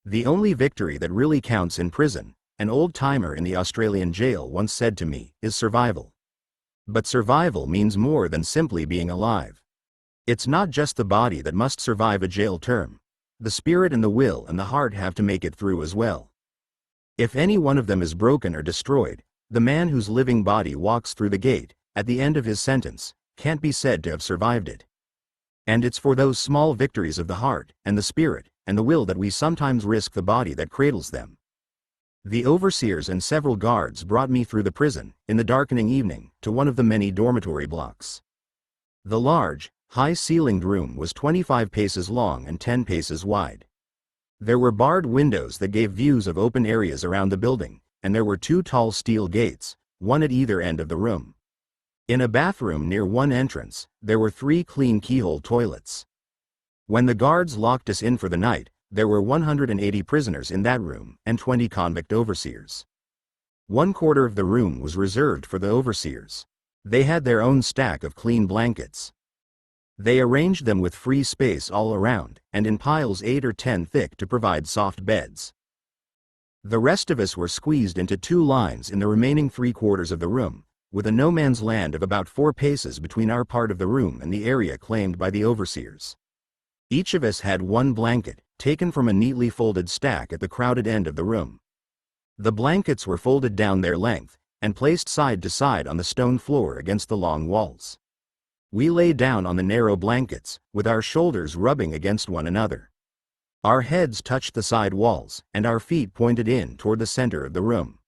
The only victory that really counts in prison, an old-timer in the Australian jail once said to me, is survival. But survival means more than simply being alive. It's not just the body that must survive a jail term. The spirit and the will and the heart have to make it through as well. If any one of them is broken or destroyed, the man whose living body walks through the gate, at the end of his sentence, can't be said to have survived it. And it's for those small victories of the heart, and the spirit, and the will that we sometimes risk the body that cradles them. The overseers and several guards brought me through the prison, in the darkening evening, to one of the many dormitory blocks. The large, high-ceilinged room was 25 paces long and 10 paces wide. There were barred windows that gave views of open areas around the building, and there were 2 tall steel gates, one at either end of the room. In a bathroom near one entrance, there were 3 clean keyhole toilets. When the guards locked us in for the night, there were 180 prisoners in that room and 20 convict overseers. 1/4 of the room was reserved for the overseers. They had their own stack of clean blankets. They arranged them with free space all around, and in piles 8 or 10 thick to provide soft beds. The rest of us were squeezed into 2 lines in the remaining 3/4 of the room, with a no man's land of about 4 paces between our part of the room and the area claimed by the overseers. Each of us had 1 blanket, taken from a neatly folded stack at the crowded end of the room. The blankets were folded down their length, and placed side to side on the stone floor against the long walls. We lay down on the narrow blankets, with our shoulders rubbing against one another. Our heads touched the side walls, and our feet pointed in toward the center of the room.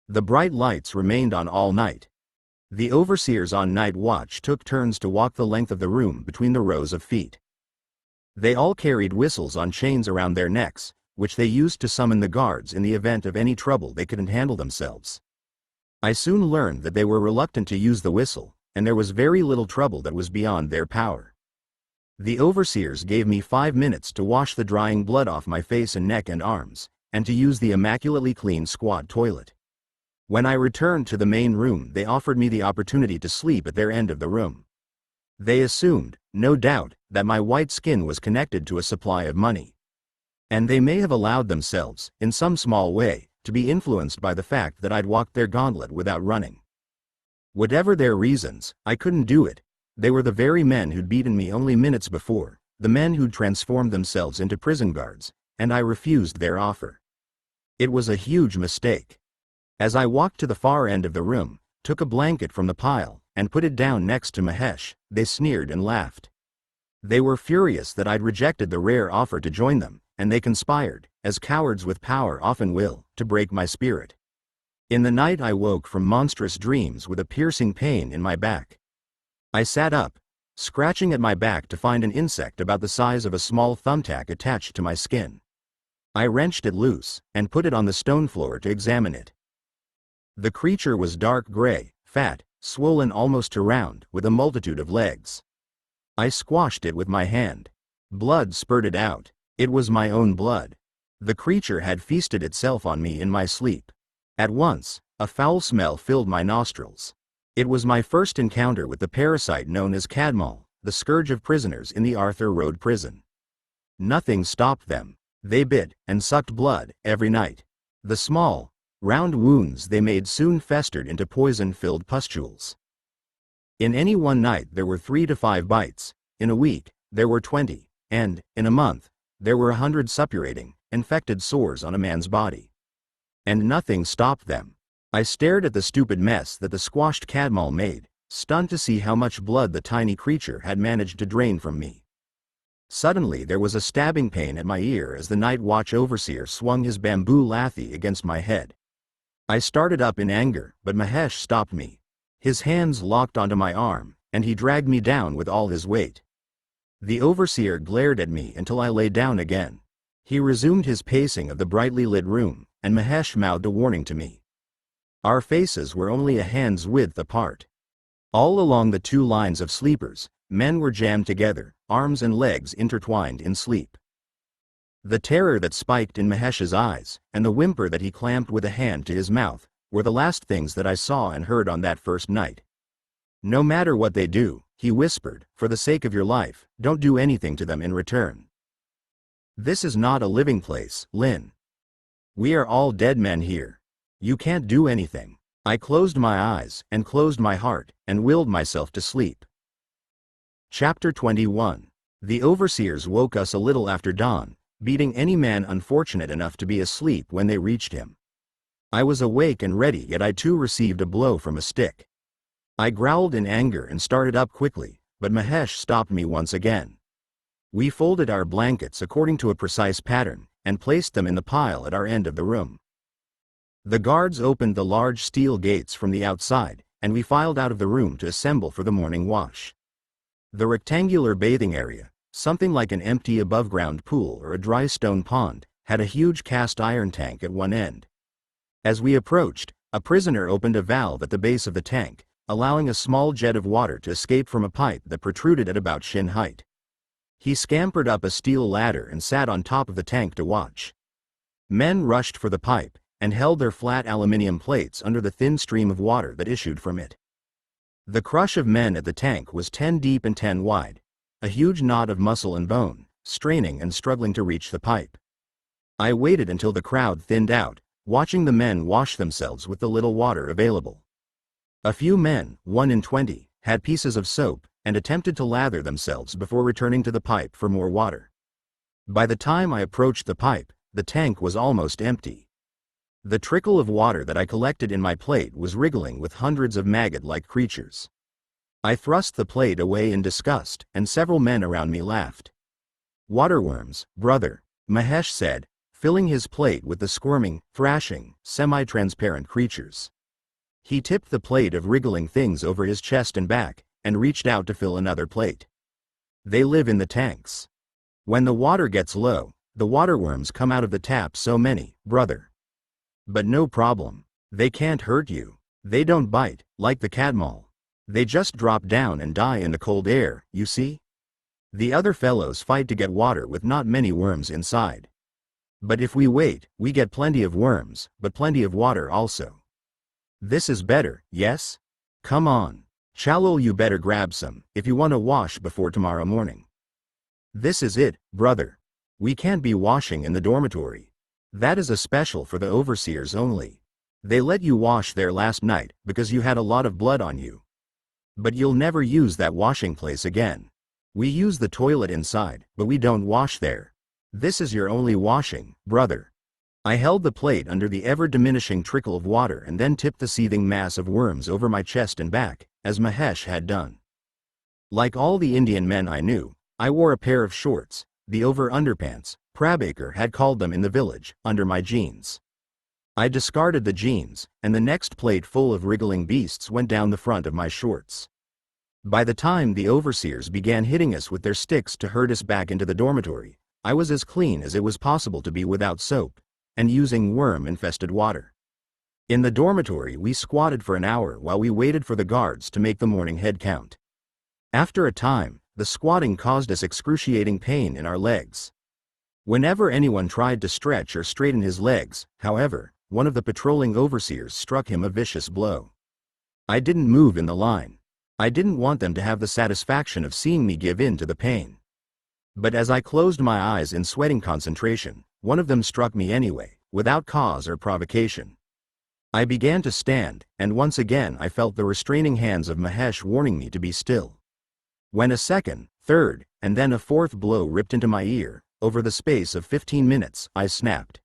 The bright lights remained on all night. The overseers on night watch took turns to walk the length of the room between the rows of feet. They all carried whistles on chains around their necks, which they used to summon the guards in the event of any trouble they couldn't handle themselves. I soon learned that they were reluctant to use the whistle, and there was very little trouble that was beyond their power. The overseers gave me 5 minutes to wash the drying blood off my face and neck and arms, and to use the immaculately clean squat toilet. When I returned to the main room, they offered me the opportunity to sleep at their end of the room. They assumed, no doubt, that my white skin was connected to a supply of money. And they may have allowed themselves, in some small way, to be influenced by the fact that I'd walked their gauntlet without running. Whatever their reasons, I couldn't do it. They were the very men who'd beaten me only minutes before, the men who'd transformed themselves into prison guards, and I refused their offer. It was a huge mistake. As I walked to the far end of the room, took a blanket from the pile, and put it down next to Mahesh, they sneered and laughed. They were furious that I'd rejected the rare offer to join them, and they conspired, as cowards with power often will, to break my spirit. In the night I woke from monstrous dreams with a piercing pain in my back. I sat up, scratching at my back to find an insect about the size of a small thumbtack attached to my skin. I wrenched it loose, and put it on the stone floor to examine it. The creature was dark gray, fat, swollen almost to round, with a multitude of legs. I squashed it with my hand. Blood spurted out. It was my own blood. The creature had feasted itself on me in my sleep. At once, a foul smell filled my nostrils. It was my first encounter with the parasite known as cadmol, the scourge of prisoners in the Arthur Road prison. Nothing stopped them. They bit and sucked blood every night. The small, round wounds they made soon festered into poison-filled pustules. In any one night there were 3 to 5 bites, in a week there were 20, and, in a month, there were 100 suppurating, infected sores on a man's body. And nothing stopped them. I stared at the stupid mess that the squashed cadmol made, stunned to see how much blood the tiny creature had managed to drain from me. Suddenly there was a stabbing pain at my ear as the night watch overseer swung his bamboo lathi against my head. I started up in anger, but Mahesh stopped me. His hands locked onto my arm, and he dragged me down with all his weight. The overseer glared at me until I lay down again. He resumed his pacing of the brightly lit room, and Mahesh mouthed a warning to me. Our faces were only a hand's width apart. All along the 2 lines of sleepers, men were jammed together, arms and legs intertwined in sleep. The terror that spiked in Mahesh's eyes, and the whimper that he clamped with a hand to his mouth, were the last things that I saw and heard on that first night. No matter what they do, he whispered, for the sake of your life, don't do anything to them in return. This is not a living place, Lin. We are all dead men here. You can't do anything. I closed my eyes, and closed my heart, and willed myself to sleep. Chapter 21. The overseers woke us a little after dawn, beating any man unfortunate enough to be asleep when they reached him. I was awake and ready, yet I too received a blow from a stick. I growled in anger and started up quickly, but Mahesh stopped me once again. We folded our blankets according to a precise pattern, and placed them in the pile at our end of the room. The guards opened the large steel gates from the outside, and we filed out of the room to assemble for the morning wash. The rectangular bathing area, something like an empty above-ground pool or a dry stone pond, had a huge cast iron tank at one end. As we approached, a prisoner opened a valve at the base of the tank, allowing a small jet of water to escape from a pipe that protruded at about shin height. He scampered up a steel ladder and sat on top of the tank to watch. Men rushed for the pipe, and held their flat aluminium plates under the thin stream of water that issued from it. The crush of men at the tank was 10 deep and 10 wide, a huge knot of muscle and bone, straining and struggling to reach the pipe. I waited until the crowd thinned out, watching the men wash themselves with the little water available. A few men, 1 in 20, had pieces of soap, and attempted to lather themselves before returning to the pipe for more water. By the time I approached the pipe, the tank was almost empty. The trickle of water that I collected in my plate was wriggling with hundreds of maggot-like creatures. I thrust the plate away in disgust, and several men around me laughed. "Waterworms, brother," Mahesh said, filling his plate with the squirming, thrashing, semi-transparent creatures. He tipped the plate of wriggling things over his chest and back, and reached out to fill another plate. "They live in the tanks. When the water gets low, the waterworms come out of the tap, so many, brother. But no problem. They can't hurt you. They don't bite, like the cadmol. They just drop down and die in the cold air, you see? The other fellows fight to get water with not many worms inside. But if we wait, we get plenty of worms, but plenty of water also. This is better, yes? Come on. Chalul, you better grab some, if you want to wash before tomorrow morning. This is it, brother. We can't be washing in the dormitory. That is a special for the overseers only. They let you wash there last night because you had a lot of blood on you. But you'll never use that washing place again. We use the toilet inside, but we don't wash there. This is your only washing, brother." I held the plate under the ever-diminishing trickle of water and then tipped the seething mass of worms over my chest and back, as Mahesh had done. Like all the Indian men I knew, I wore a pair of shorts, the over-underpants, Prabhakar had called them in the village, under my jeans. I discarded the jeans, and the next plate full of wriggling beasts went down the front of my shorts. By the time the overseers began hitting us with their sticks to herd us back into the dormitory, I was as clean as it was possible to be without soap, and using worm-infested water. In the dormitory we squatted for an hour while we waited for the guards to make the morning head count. After a time, the squatting caused us excruciating pain in our legs. Whenever anyone tried to stretch or straighten his legs, however, one of the patrolling overseers struck him a vicious blow. I didn't move in the line. I didn't want them to have the satisfaction of seeing me give in to the pain. But as I closed my eyes in sweating concentration, one of them struck me anyway, without cause or provocation. I began to stand, and once again I felt the restraining hands of Mahesh warning me to be still. When a second, third, and then a fourth blow ripped into my ear, over the space of 15 minutes, I snapped.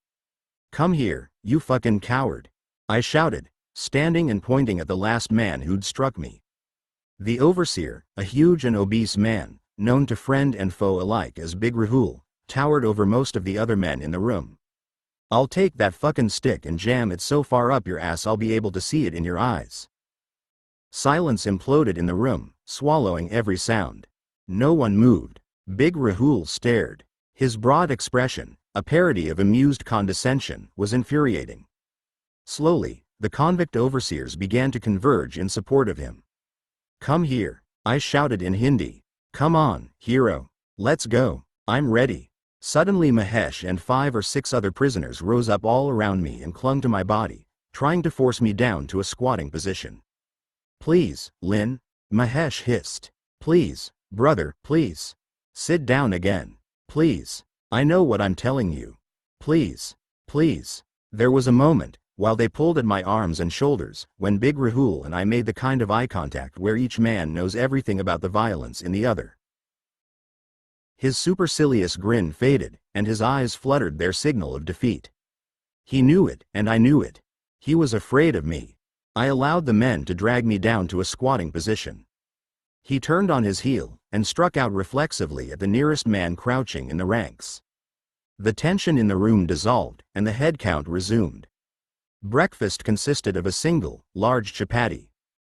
"Come here, you fucking coward," I shouted, standing and pointing at the last man who'd struck me. The overseer, a huge and obese man, known to friend and foe alike as Big Rahul, towered over most of the other men in the room. "I'll take that fucking stick and jam it so far up your ass I'll be able to see it in your eyes." Silence imploded in the room, swallowing every sound. No one moved. Big Rahul stared. His broad expression, a parody of amused condescension, was infuriating. Slowly, the convict overseers began to converge in support of him. "Come here," I shouted in Hindi. "Come on, hero. Let's go. I'm ready." Suddenly Mahesh and 5 or 6 other prisoners rose up all around me and clung to my body, trying to force me down to a squatting position. "Please, Lin," Mahesh hissed. "Please, brother, please. Sit down again. Please." I know what I'm telling you. Please, please. There was a moment, while they pulled at my arms and shoulders, when Big Rahul and I made the kind of eye contact where each man knows everything about the violence in the other. His supercilious grin faded, and his eyes fluttered their signal of defeat. He knew it, and I knew it. He was afraid of me. I allowed the men to drag me down to a squatting position. He turned on his heel, and struck out reflexively at the nearest man crouching in the ranks. The tension in the room dissolved, and the head count resumed. Breakfast consisted of a single, large chapati.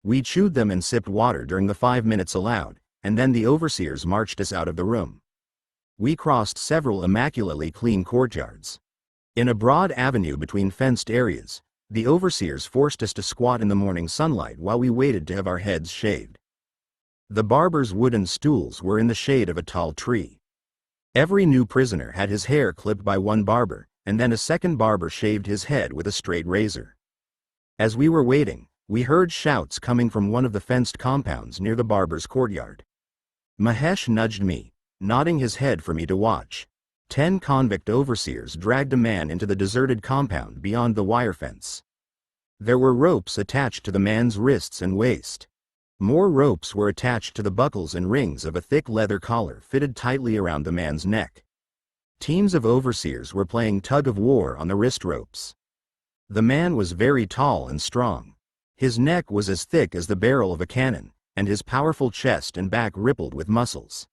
We chewed them and sipped water during the 5 minutes allowed, and then the overseers marched us out of the room. We crossed several immaculately clean courtyards. In a broad avenue between fenced areas, the overseers forced us to squat in the morning sunlight while we waited to have our heads shaved. The barber's wooden stools were in the shade of a tall tree. Every new prisoner had his hair clipped by one barber, and then a second barber shaved his head with a straight razor. As we were waiting, we heard shouts coming from one of the fenced compounds near the barber's courtyard. Mahesh nudged me, nodding his head for me to watch. 10 convict overseers dragged a man into the deserted compound beyond the wire fence. There were ropes attached to the man's wrists and waist. More ropes were attached to the buckles and rings of a thick leather collar fitted tightly around the man's neck. Teams of overseers were playing tug-of-war on the wrist ropes. The man was very tall and strong. His neck was as thick as the barrel of a cannon, and his powerful chest and back rippled with muscles.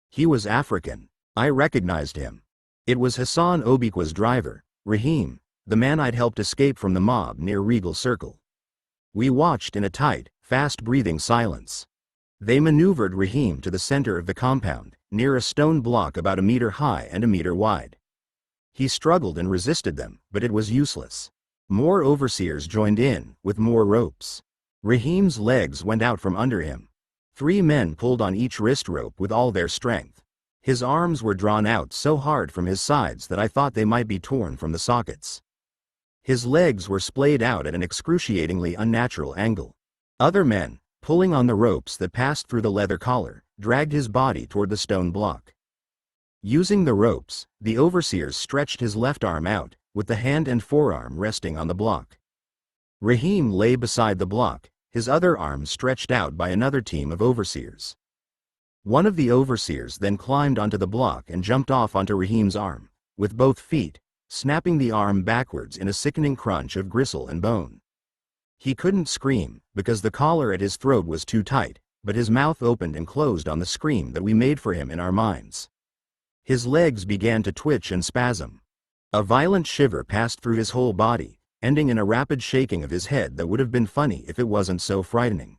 He was African. I recognized him. It was Hassan Obiqua's driver, Rahim, the man I'd helped escape from the mob near Regal Circle. We watched in a tight, fast-breathing silence. They maneuvered Rahim to the center of the compound, near a stone block about a meter high and a meter wide. He struggled and resisted them, but it was useless. More overseers joined in, with more ropes. Rahim's legs went out from under him. 3 men pulled on each wrist rope with all their strength. His arms were drawn out so hard from his sides that I thought they might be torn from the sockets. His legs were splayed out at an excruciatingly unnatural angle. Other men, pulling on the ropes that passed through the leather collar, dragged his body toward the stone block. Using the ropes, the overseers stretched his left arm out, with the hand and forearm resting on the block. Rahim lay beside the block, his other arm stretched out by another team of overseers. One of the overseers then climbed onto the block and jumped off onto Rahim's arm, with both feet, snapping the arm backwards in a sickening crunch of gristle and bone. He couldn't scream, because the collar at his throat was too tight, but his mouth opened and closed on the scream that we made for him in our minds. His legs began to twitch and spasm. A violent shiver passed through his whole body, ending in a rapid shaking of his head that would have been funny if it wasn't so frightening.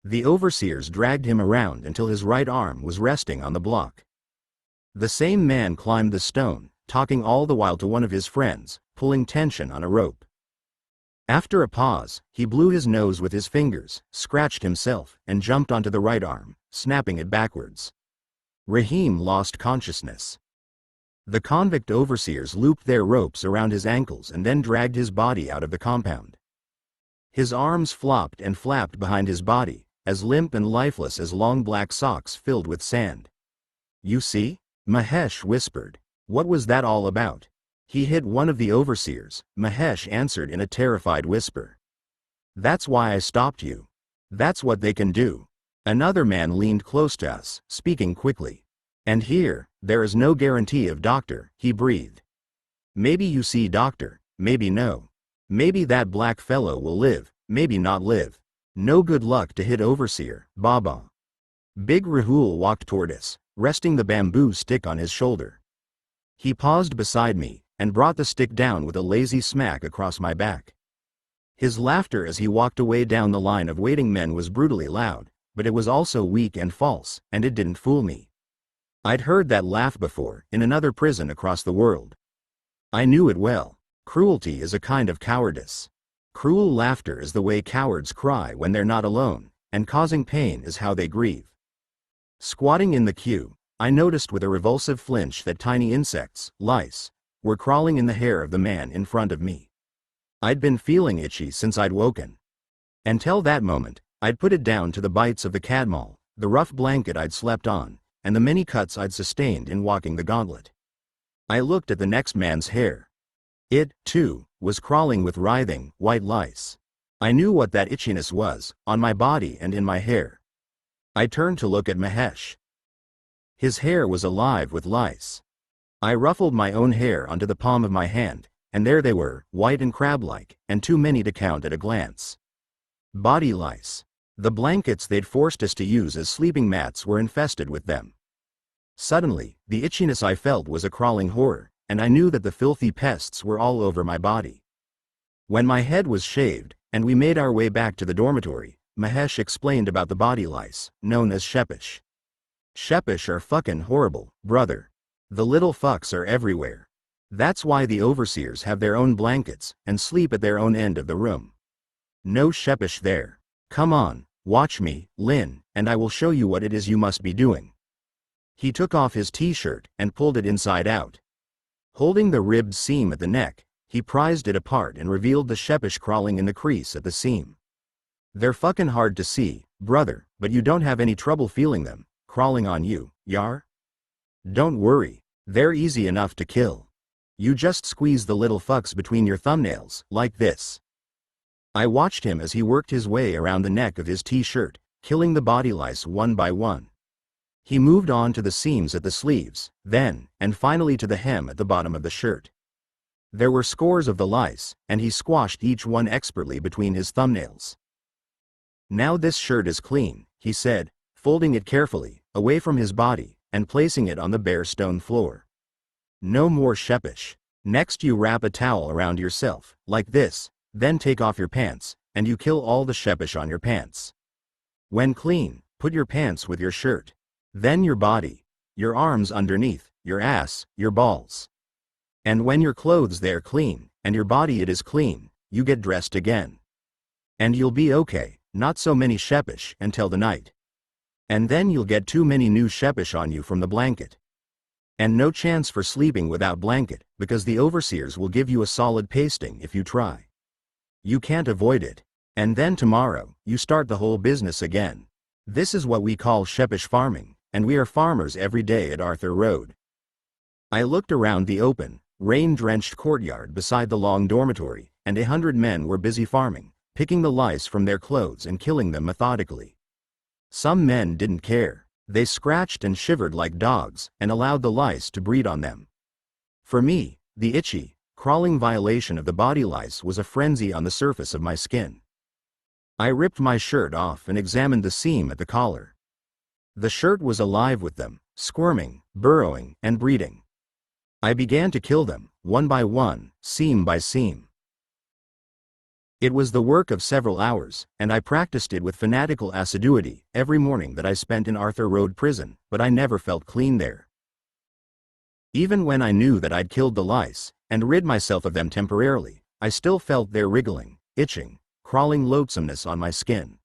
The overseers dragged him around until his right arm was resting on the block. The same man climbed the stone, talking all the while to one of his friends, pulling tension on a rope. After a pause, he blew his nose with his fingers, scratched himself, and jumped onto the right arm, snapping it backwards. Rahim lost consciousness. The convict overseers looped their ropes around his ankles and then dragged his body out of the compound. His arms flopped and flapped behind his body, as limp and lifeless as long black socks filled with sand. "You see?" Mahesh whispered. "What was that all about?" "He hit one of the overseers," Mahesh answered in a terrified whisper. "That's why I stopped you. That's what they can do." Another man leaned close to us, speaking quickly. "And here, there is no guarantee of doctor," he breathed. "Maybe you see doctor, maybe no. Maybe that black fellow will live, maybe not live. No good luck to hit overseer, Baba." Big Rahul walked toward us, resting the bamboo stick on his shoulder. He paused beside me, and brought the stick down with a lazy smack across my back. His laughter as he walked away down the line of waiting men was brutally loud, but it was also weak and false, and it didn't fool me. I'd heard that laugh before, in another prison across the world. I knew it well. Cruelty is a kind of cowardice. Cruel laughter is the way cowards cry when they're not alone, and causing pain is how they grieve. Squatting in the queue, I noticed with a revulsive flinch that tiny insects, lice, were crawling in the hair of the man in front of me. I'd been feeling itchy since I'd woken. Until that moment, I'd put it down to the bites of the cadmal, the rough blanket I'd slept on, and the many cuts I'd sustained in walking the gauntlet. I looked at the next man's hair. It, too, was crawling with writhing, white lice. I knew what that itchiness was, on my body and in my hair. I turned to look at Mahesh. His hair was alive with lice. I ruffled my own hair onto the palm of my hand, and there they were, white and crab-like, and too many to count at a glance. Body lice. The blankets they'd forced us to use as sleeping mats were infested with them. Suddenly, the itchiness I felt was a crawling horror, and I knew that the filthy pests were all over my body. When my head was shaved, and we made our way back to the dormitory, Mahesh explained about the body lice, known as shepish. Shepish are fucking horrible, brother. The little fucks are everywhere. That's why the overseers have their own blankets, and sleep at their own end of the room. No shepish there. Come on, watch me, Lin, and I will show you what it is you must be doing. He took off his t-shirt and pulled it inside out. Holding the ribbed seam at the neck, he prized it apart and revealed the shepish crawling in the crease at the seam. They're fucking hard to see, brother, but you don't have any trouble feeling them, crawling on you, yar? Don't worry, they're easy enough to kill. You just squeeze the little fucks between your thumbnails, like this. I watched him as he worked his way around the neck of his t-shirt, killing the body lice one by one. He moved on to the seams at the sleeves, then, and finally to the hem at the bottom of the shirt. There were scores of the lice, and he squashed each one expertly between his thumbnails. Now this shirt is clean, he said, folding it carefully, away from his body, and placing it on the bare stone floor. No more shepish. Next you wrap a towel around yourself, like this, then take off your pants, and you kill all the shepish on your pants. When clean, put your pants with your shirt. Then your body, your arms underneath, your ass, your balls. And when your clothes they're clean, and your body it is clean, you get dressed again. And you'll be okay, not so many shepish until the night. And then you'll get too many new shepish on you from the blanket. And no chance for sleeping without blanket, because the overseers will give you a solid pasting if you try. You can't avoid it. And then tomorrow, you start the whole business again. This is what we call shepish farming, and we are farmers every day at Arthur Road. I looked around the open, rain-drenched courtyard beside the long dormitory, and 100 men were busy farming, picking the lice from their clothes and killing them methodically. Some men didn't care. They scratched and shivered like dogs, and allowed the lice to breed on them. For me, the itchy, crawling violation of the body lice was a frenzy on the surface of my skin. I ripped my shirt off and examined the seam at the collar. The shirt was alive with them, squirming, burrowing, and breeding. I began to kill them, one by one, seam by seam. It was the work of several hours, and I practiced it with fanatical assiduity every morning that I spent in Arthur Road prison, but I never felt clean there. Even when I knew that I'd killed the lice, and rid myself of them temporarily, I still felt their wriggling, itching, crawling loathsomeness on my skin.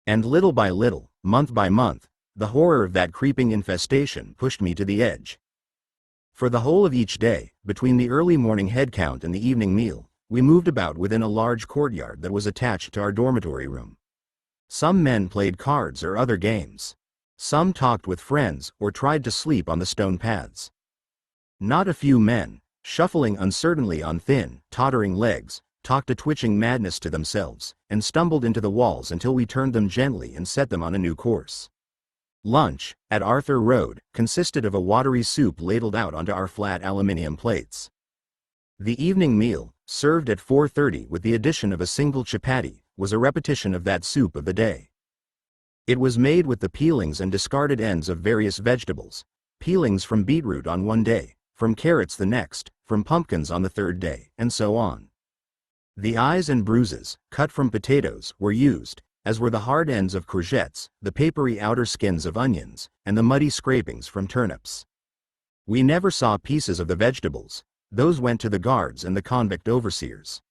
And little by little, month by month, the horror of that creeping infestation pushed me to the edge. For the whole of each day, between the early morning head count and the evening meal, we moved about within a large courtyard that was attached to our dormitory room. Some men played cards or other games. Some talked with friends or tried to sleep on the stone paths. Not a few men, shuffling uncertainly on thin, tottering legs, talked a twitching madness to themselves, and stumbled into the walls until we turned them gently and set them on a new course. Lunch, at Arthur Road, consisted of a watery soup ladled out onto our flat aluminium plates. The evening meal, served at 4:30 with the addition of a single chapati, was a repetition of that soup of the day. It was made with the peelings and discarded ends of various vegetables, peelings from beetroot on one day, from carrots the next, from pumpkins on the third day, and so on. The eyes and bruises, cut from potatoes, were used, as were the hard ends of courgettes, the papery outer skins of onions, and the muddy scrapings from turnips. We never saw pieces of the vegetables. Those went to the guards and the convict overseers.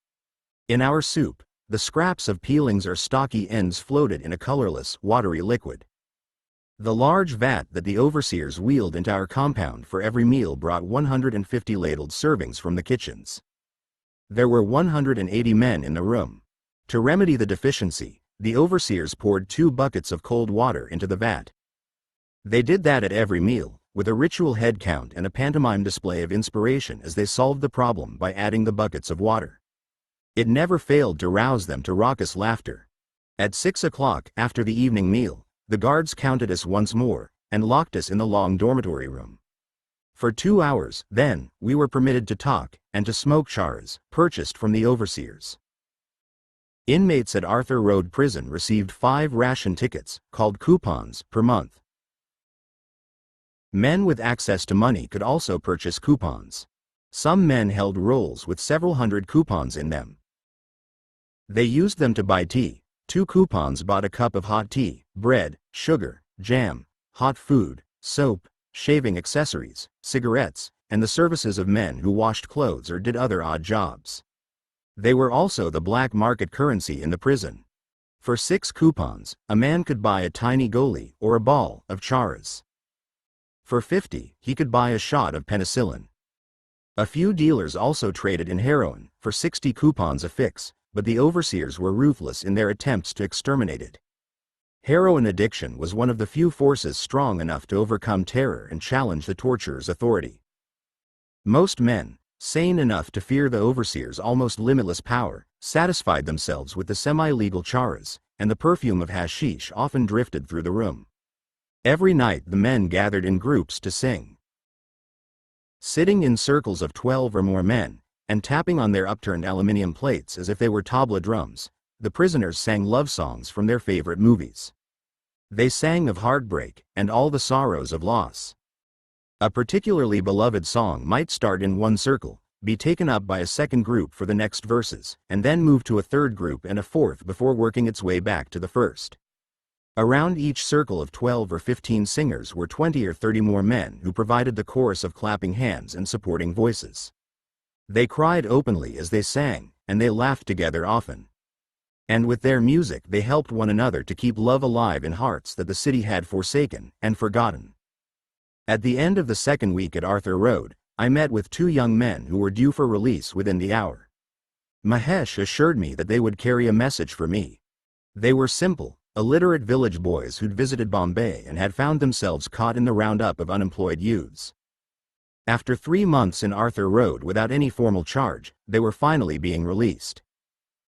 In our soup, the scraps of peelings or stocky ends floated in a colorless, watery liquid. The large vat that the overseers wheeled into our compound for every meal brought 150 ladled servings from the kitchens. There were 180 men in the room. To remedy the deficiency, the overseers poured 2 buckets of cold water into the vat. They did that at every meal, with a ritual head count and a pantomime display of inspiration as they solved the problem by adding the buckets of water. It never failed to rouse them to raucous laughter. At 6 o'clock, after the evening meal, the guards counted us once more, and locked us in the long dormitory room. For 2 hours, then, we were permitted to talk, and to smoke charas, purchased from the overseers. Inmates at Arthur Road Prison received 5 ration tickets, called coupons, per month. Men with access to money could also purchase coupons. Some men held rolls with several hundred coupons in them. They used them to buy tea. 2 coupons bought a cup of hot tea, bread, sugar, jam, hot food, soap, shaving accessories, cigarettes, and the services of men who washed clothes or did other odd jobs. They were also the black market currency in the prison. For 6 coupons, a man could buy a tiny goli, or a ball, of charas. For 50, he could buy a shot of penicillin. A few dealers also traded in heroin, for 60 coupons a fix, but the overseers were ruthless in their attempts to exterminate it. Heroin addiction was one of the few forces strong enough to overcome terror and challenge the torturer's authority. Most men, sane enough to fear the overseer's almost limitless power, satisfied themselves with the semi-legal charas, and the perfume of hashish often drifted through the room. Every night the men gathered in groups to sing. Sitting in circles of 12 or more men, and tapping on their upturned aluminium plates as if they were tabla drums, the prisoners sang love songs from their favorite movies. They sang of heartbreak, and all the sorrows of loss. A particularly beloved song might start in one circle, be taken up by a second group for the next verses, and then move to a third group and a fourth before working its way back to the first. Around each circle of 12 or 15 singers were 20 or 30 more men who provided the chorus of clapping hands and supporting voices. They cried openly as they sang, and they laughed together often. And with their music they helped one another to keep love alive in hearts that the city had forsaken and forgotten. At the end of the second week at Arthur Road, I met with 2 young men who were due for release within the hour. Mahesh assured me that they would carry a message for me. They were simple, illiterate village boys who'd visited Bombay and had found themselves caught in the roundup of unemployed youths. After 3 months in Arthur Road without any formal charge, they were finally being released.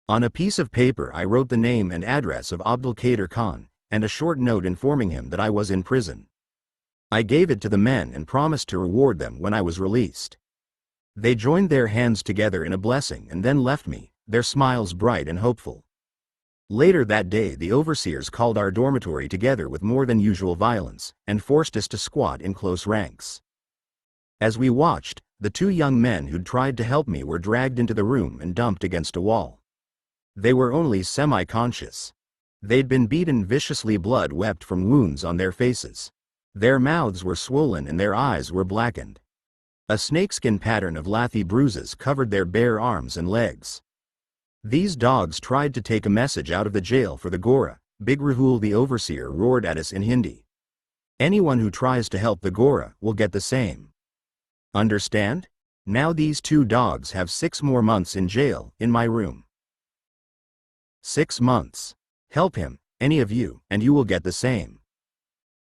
On a piece of paper I wrote the name and address of Abdul Qadir Khan, and a short note informing him that I was in prison. I gave it to the men and promised to reward them when I was released. They joined their hands together in a blessing and then left me, their smiles bright and hopeful. Later that day the overseers called our dormitory together with more than usual violence, and forced us to squat in close ranks. As we watched, the 2 young men who'd tried to help me were dragged into the room and dumped against a wall. They were only semi-conscious. They'd been beaten viciously, blood wept from wounds on their faces. Their mouths were swollen and their eyes were blackened. A snakeskin pattern of lathy bruises covered their bare arms and legs. These dogs tried to take a message out of the jail for the Gora. Big Rahul the overseer roared at us in Hindi. Anyone who tries to help the Gora will get the same. Understand? Now these 2 dogs have 6 more months in jail, in my room. 6 months. Help him, any of you, and you will get the same.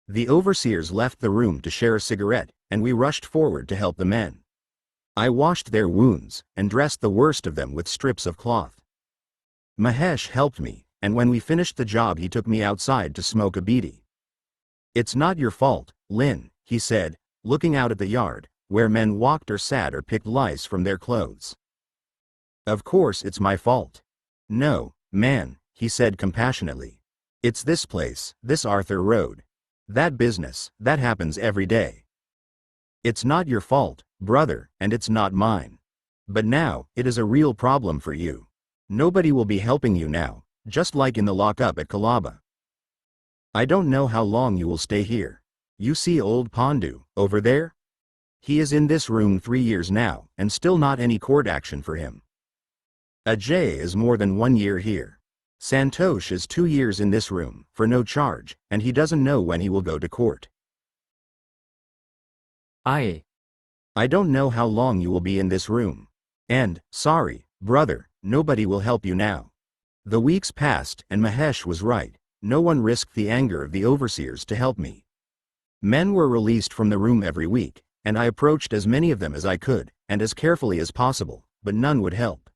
The overseers left the room to share a cigarette, and we rushed forward to help the men. I washed their wounds, and dressed the worst of them with strips of cloth. Mahesh helped me, and when we finished the job he took me outside to smoke a bidi. "It's not your fault, Lynn," he said, looking out at the yard, where men walked or sat or picked lice from their clothes. "Of course it's my fault." "No, man," he said compassionately. "It's this place, this Arthur Road. That business, that happens every day. It's not your fault, brother, and it's not mine. But now, it is a real problem for you. Nobody will be helping you now, just like in the lockup at Kalaba. I don't know how long you will stay here. You see old Pandu, over there? He is in this room 3 years now, and still not any court action for him. Ajay is more than 1 year here. Santosh is 2 years in this room, for no charge, and he doesn't know when he will go to court. I don't know how long you will be in this room. And, sorry, brother, nobody will help you now." The weeks passed, and Mahesh was right. No one risked the anger of the overseers to help me. Men were released from the room every week, and I approached as many of them as I could, and as carefully as possible, but none would help.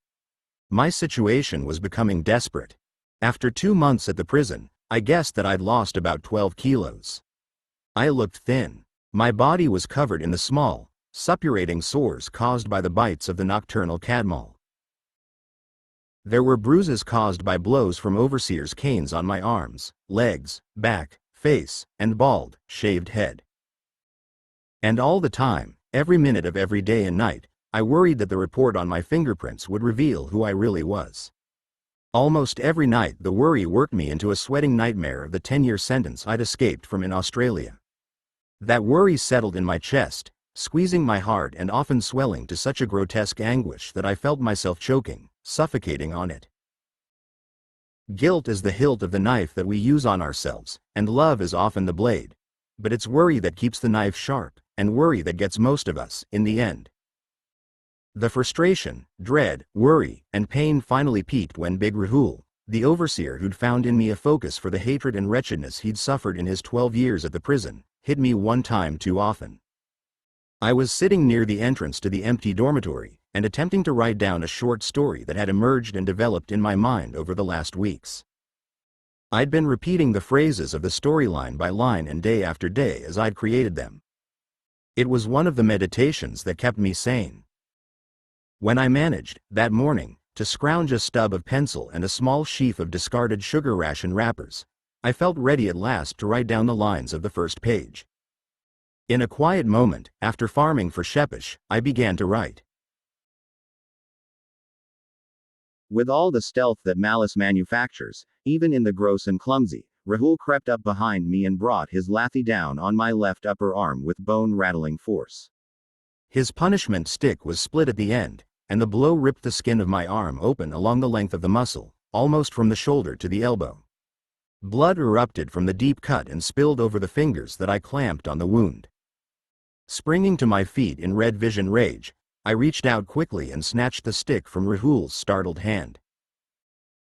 My situation was becoming desperate. After 2 months at the prison, I guessed that I'd lost about 12 kilos. I looked thin. My body was covered in the small, suppurating sores caused by the bites of the nocturnal cadmol. There were bruises caused by blows from overseers' canes on my arms, legs, back, face, and bald, shaved head. And all the time, every minute of every day and night, I worried that the report on my fingerprints would reveal who I really was. Almost every night the worry worked me into a sweating nightmare of the 10-year sentence I'd escaped from in Australia. That worry settled in my chest, squeezing my heart and often swelling to such a grotesque anguish that I felt myself choking, suffocating on it. Guilt is the hilt of the knife that we use on ourselves, and love is often the blade. But it's worry that keeps the knife sharp, and worry that gets most of us, in the end. The frustration, dread, worry, and pain finally peaked when Big Rahul, the overseer who'd found in me a focus for the hatred and wretchedness he'd suffered in his 12 years at the prison, hit me one time too often. I was sitting near the entrance to the empty dormitory, and attempting to write down a short story that had emerged and developed in my mind over the last weeks. I'd been repeating the phrases of the story line by line and day after day as I'd created them. It was one of the meditations that kept me sane. When I managed, that morning, to scrounge a stub of pencil and a small sheaf of discarded sugar ration wrappers, I felt ready at last to write down the lines of the first page. In a quiet moment, after farming for Shepish, I began to write. With all the stealth that malice manufactures, even in the gross and clumsy, Rahul crept up behind me and brought his lathi down on my left upper arm with bone-rattling force. His punishment stick was split at the end, and the blow ripped the skin of my arm open along the length of the muscle, almost from the shoulder to the elbow. Blood erupted from the deep cut and spilled over the fingers that I clamped on the wound. Springing to my feet in red vision rage, I reached out quickly and snatched the stick from Rahul's startled hand.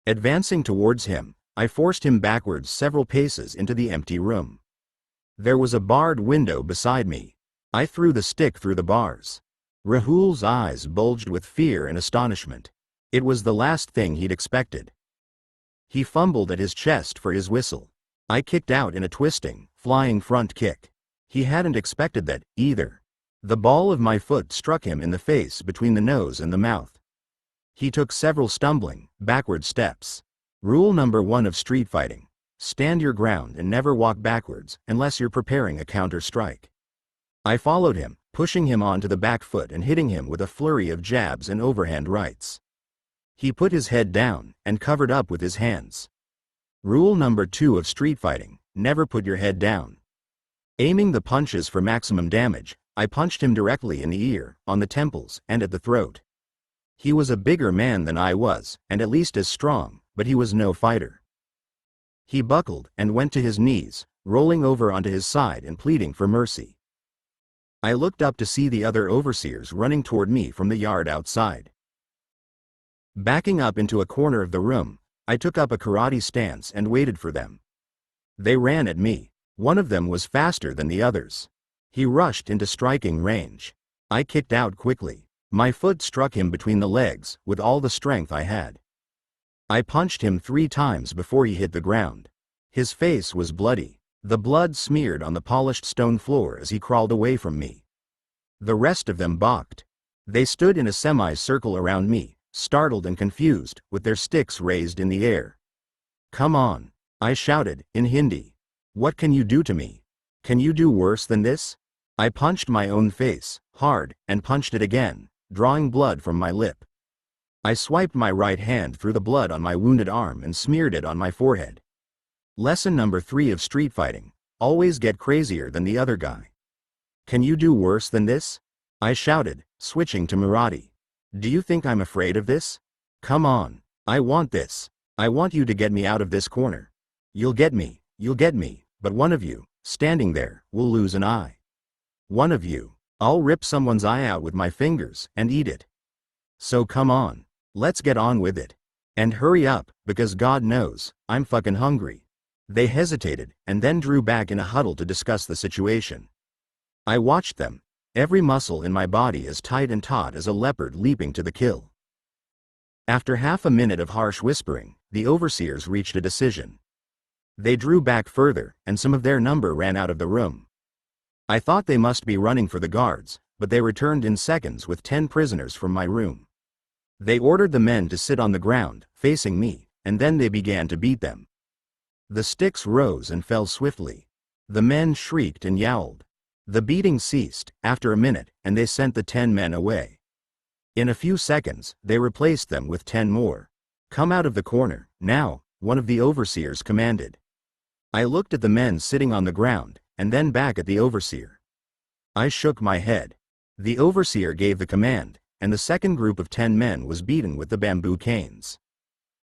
Advancing towards him, I forced him backwards several paces into the empty room. There was a barred window beside me. I threw the stick through the bars. Rahul's eyes bulged with fear and astonishment. It was the last thing he'd expected. He fumbled at his chest for his whistle. I kicked out in a twisting, flying front kick. He hadn't expected that, either. The ball of my foot struck him in the face between the nose and the mouth. He took several stumbling, backward steps. Rule number 1 of street fighting: stand your ground and never walk backwards unless you're preparing a counter-strike. I followed him, pushing him onto the back foot and hitting him with a flurry of jabs and overhand rights. He put his head down and covered up with his hands. Rule number 2 of street fighting: never put your head down. Aiming the punches for maximum damage, I punched him directly in the ear, on the temples, and at the throat. He was a bigger man than I was, and at least as strong, but he was no fighter. He buckled and went to his knees, rolling over onto his side and pleading for mercy. I looked up to see the other overseers running toward me from the yard outside. Backing up into a corner of the room, I took up a karate stance and waited for them. They ran at me. One of them was faster than the others. He rushed into striking range. I kicked out quickly. My foot struck him between the legs, with all the strength I had. I punched him 3 times before he hit the ground. His face was bloody. The blood smeared on the polished stone floor as he crawled away from me. The rest of them balked. They stood in a semi-circle around me, startled and confused, with their sticks raised in the air. "Come on," I shouted, in Hindi. "What can you do to me? Can you do worse than this?" I punched my own face, hard, and punched it again, drawing blood from my lip. I swiped my right hand through the blood on my wounded arm and smeared it on my forehead. Lesson number 3 of street fighting: always get crazier than the other guy. "Can you do worse than this?" I shouted, switching to Marathi. "Do you think I'm afraid of this? Come on. I want this. I want you to get me out of this corner. You'll get me, but one of you, standing there, will lose an eye. One of you, I'll rip someone's eye out with my fingers and eat it. So come on. Let's get on with it. And hurry up, because God knows, I'm fucking hungry." They hesitated and then drew back in a huddle to discuss the situation. I watched them, every muscle in my body as tight and taut as a leopard leaping to the kill. After half a minute of harsh whispering, the overseers reached a decision. They drew back further, and some of their number ran out of the room. I thought they must be running for the guards, but they returned in seconds with 10 prisoners from my room. They ordered the men to sit on the ground, facing me, and then they began to beat them. The sticks rose and fell swiftly. The men shrieked and yowled. The beating ceased, after a minute, and they sent the 10 men away. In a few seconds, they replaced them with 10 more. "Come out of the corner, now," one of the overseers commanded. I looked at the men sitting on the ground, and then back at the overseer. I shook my head. The overseer gave the command, and the second group of 10 men was beaten with the bamboo canes.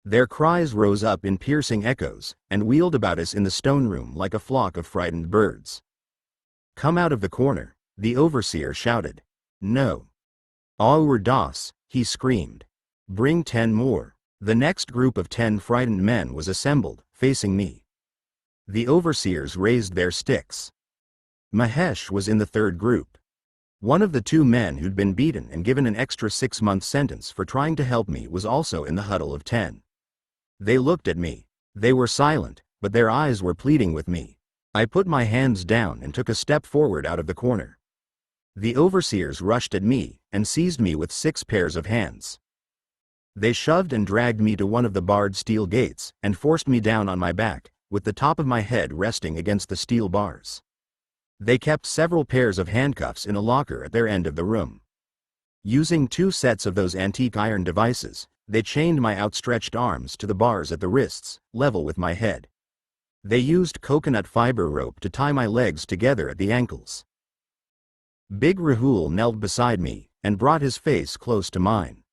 Their cries rose up in piercing echoes, and wheeled about us in the stone room like a flock of frightened birds. "Come out of the corner," the overseer shouted. "No. Our das," he screamed. "Bring 10 more." The next group of 10 frightened men was assembled, facing me. The overseers raised their sticks. Mahesh was in the third group. One of the 2 men who'd been beaten and given an extra 6-month sentence for trying to help me was also in the huddle of 10. They looked at me. They were silent, but their eyes were pleading with me. I put my hands down and took a step forward out of the corner. The overseers rushed at me and seized me with 6 pairs of hands. They shoved and dragged me to one of the barred steel gates and forced me down on my back, with the top of my head resting against the steel bars. They kept several pairs of handcuffs in a locker at their end of the room. Using 2 sets of those antique iron devices, they chained my outstretched arms to the bars at the wrists, level with my head. They used coconut fiber rope to tie my legs together at the ankles. Big Rahul knelt beside me and brought his face close to mine.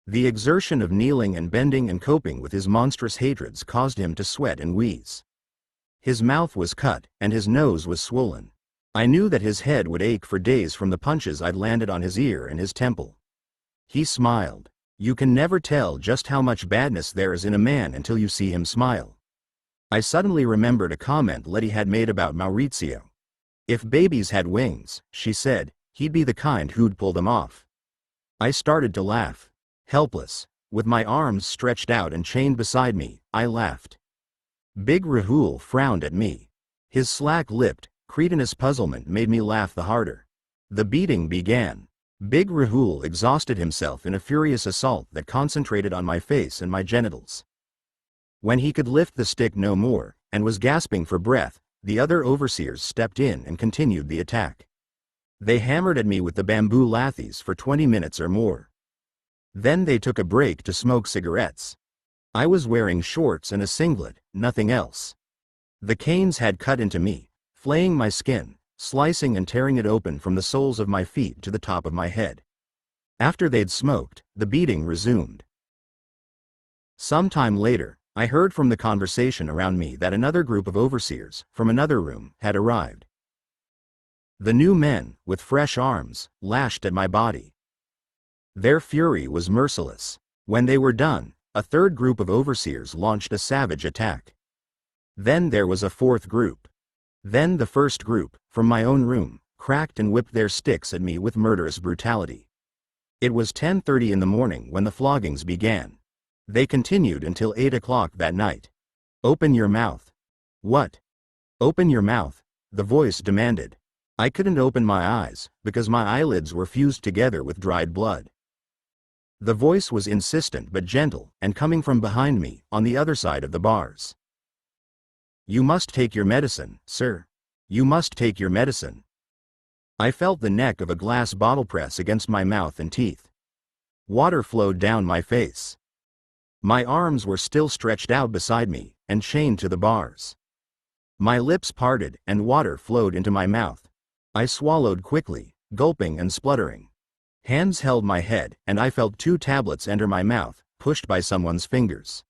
The exertion of kneeling and bending and coping with his monstrous hatreds caused him to sweat and wheeze. His mouth was cut, and his nose was swollen. I knew that his head would ache for days from the punches I'd landed on his ear and his temple. He smiled. You can never tell just how much badness there is in a man until you see him smile. I suddenly remembered a comment Letty had made about Maurizio. If babies had wings, she said, he'd be the kind who'd pull them off. I started to laugh. Helpless, with my arms stretched out and chained beside me, I laughed. Big Rahul frowned at me. His slack-lipped, cretinous puzzlement made me laugh the harder. The beating began. Big Rahul exhausted himself in a furious assault that concentrated on my face and my genitals. When he could lift the stick no more, and was gasping for breath, the other overseers stepped in and continued the attack. They hammered at me with the bamboo lathis for 20 minutes or more. Then they took a break to smoke cigarettes. I was wearing shorts and a singlet, nothing else. The canes had cut into me, flaying my skin, slicing and tearing it open from the soles of my feet to the top of my head. After they'd smoked, the beating resumed. Some time later, I heard from the conversation around me that another group of overseers, from another room, had arrived. The new men, with fresh arms, lashed at my body. Their fury was merciless. When they were done, a third group of overseers launched a savage attack. Then there was a fourth group. Then the first group, from my own room, cracked and whipped their sticks at me with murderous brutality. It was 10:30 in the morning when the floggings began. They continued until 8 o'clock that night. "Open your mouth." "What?" "Open your mouth," the voice demanded. I couldn't open my eyes, because my eyelids were fused together with dried blood. The voice was insistent but gentle, and coming from behind me, on the other side of the bars. "You must take your medicine, sir. You must take your medicine." I felt the neck of a glass bottle press against my mouth and teeth. Water flowed down my face. My arms were still stretched out beside me, and chained to the bars. My lips parted, and water flowed into my mouth. I swallowed quickly, gulping and spluttering. Hands held my head, and I felt 2 tablets enter my mouth, pushed by someone's fingers.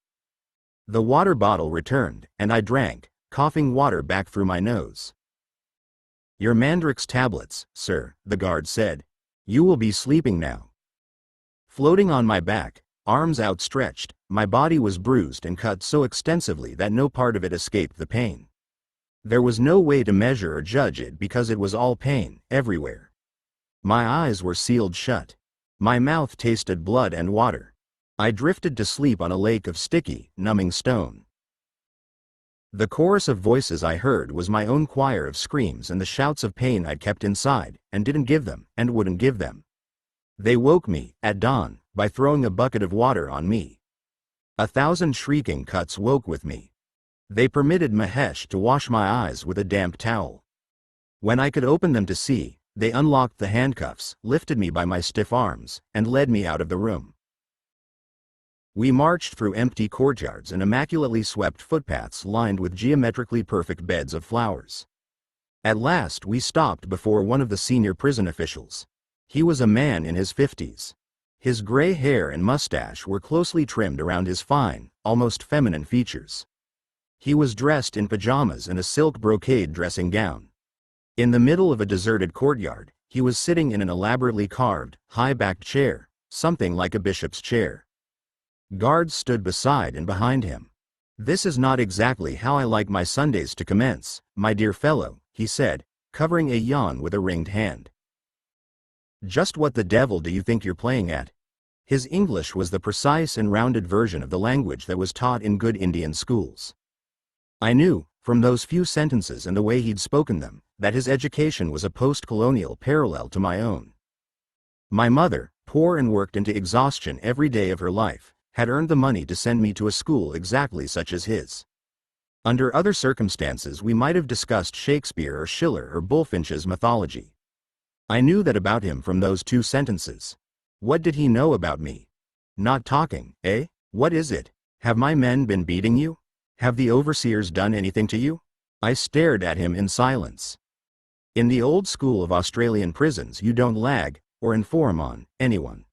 The water bottle returned, and I drank, coughing water back through my nose. "Your Mandrake's tablets, sir," the guard said. "You will be sleeping now." Floating on my back, arms outstretched, my body was bruised and cut so extensively that no part of it escaped the pain. There was no way to measure or judge it because it was all pain, everywhere. My eyes were sealed shut. My mouth tasted blood and water. I drifted to sleep on a lake of sticky, numbing stone. The chorus of voices I heard was my own choir of screams and the shouts of pain I'd kept inside, and didn't give them, and wouldn't give them. They woke me, at dawn, by throwing a bucket of water on me. 1,000 shrieking cuts woke with me. They permitted Mahesh to wash my eyes with a damp towel. When I could open them to see, they unlocked the handcuffs, lifted me by my stiff arms, and led me out of the room. We marched through empty courtyards and immaculately swept footpaths lined with geometrically perfect beds of flowers. At last we stopped before one of the senior prison officials. He was a man in his 50s. His gray hair and mustache were closely trimmed around his fine, almost feminine features. He was dressed in pajamas and a silk brocade dressing gown. In the middle of a deserted courtyard, he was sitting in an elaborately carved, high-backed chair, something like a bishop's chair. Guards stood beside and behind him. "This is not exactly how I like my Sundays to commence, my dear fellow," he said, covering a yawn with a ringed hand. "Just what the devil do you think you're playing at?" His English was the precise and rounded version of the language that was taught in good Indian schools. I knew, from those few sentences and the way he'd spoken them, that his education was a post-colonial parallel to my own. My mother, poor and worked into exhaustion every day of her life, had earned the money to send me to a school exactly such as his. Under other circumstances we might have discussed Shakespeare or Schiller or Bulfinch's mythology. I knew that about him from those 2 sentences. What did he know about me? Not talking, eh? What is it? Have my men been beating you? Have the overseers done anything to you? I stared at him in silence. In the old school of Australian prisons you don't lag, or inform on, anyone.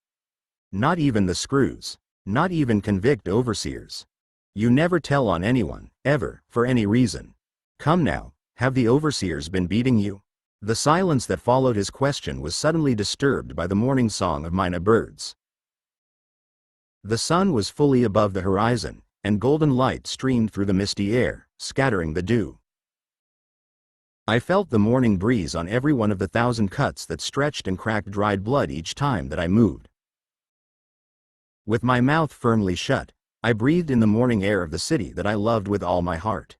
Not even the screws. Not even convict overseers. You never tell on anyone, ever, for any reason. Come now, have the overseers been beating you? The silence that followed his question was suddenly disturbed by the morning song of myna birds. The sun was fully above the horizon, and golden light streamed through the misty air, scattering the dew. I felt the morning breeze on every one of the 1,000 cuts that stretched and cracked dried blood each time that I moved. With my mouth firmly shut, I breathed in the morning air of the city that I loved with all my heart.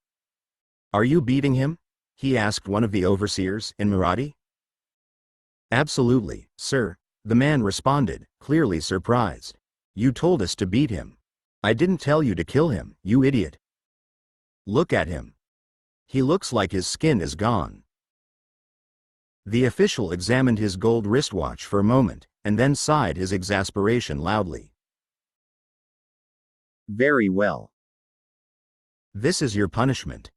"Are you beating him?" he asked one of the overseers, in Marathi. "Absolutely, sir," the man responded, clearly surprised. "You told us to beat him. I didn't tell you to kill him, you idiot. Look at him. He looks like his skin is gone." The official examined his gold wristwatch for a moment, and then sighed his exasperation loudly. "Very well. This is your punishment.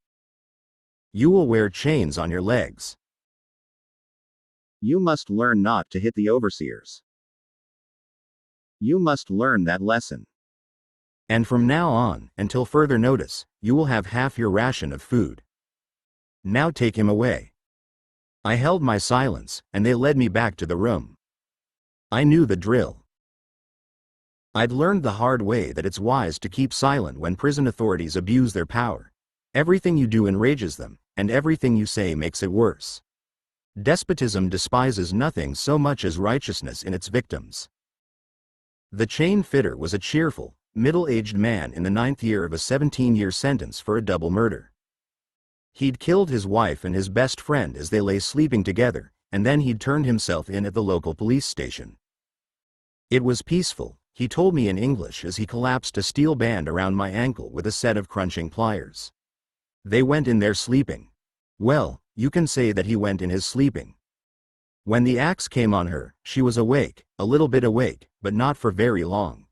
You will wear chains on your legs. You must learn not to hit the overseers. You must learn that lesson. And from now on, until further notice, you will have half your ration of food. Now take him away." I held my silence, and they led me back to the room. I knew the drill. I'd learned the hard way that it's wise to keep silent when prison authorities abuse their power. Everything you do enrages them, and everything you say makes it worse. Despotism despises nothing so much as righteousness in its victims. The chain fitter was a cheerful, middle-aged man in the 9th year of a 17-year sentence for a double murder. He'd killed his wife and his best friend as they lay sleeping together, and then he'd turned himself in at the local police station. It was peaceful, he told me in English as he collapsed a steel band around my ankle with a set of crunching pliers. They went in there sleeping. Well, you can say that he went in his sleeping. When the axe came on her, she was awake, a little bit awake, but not for very long.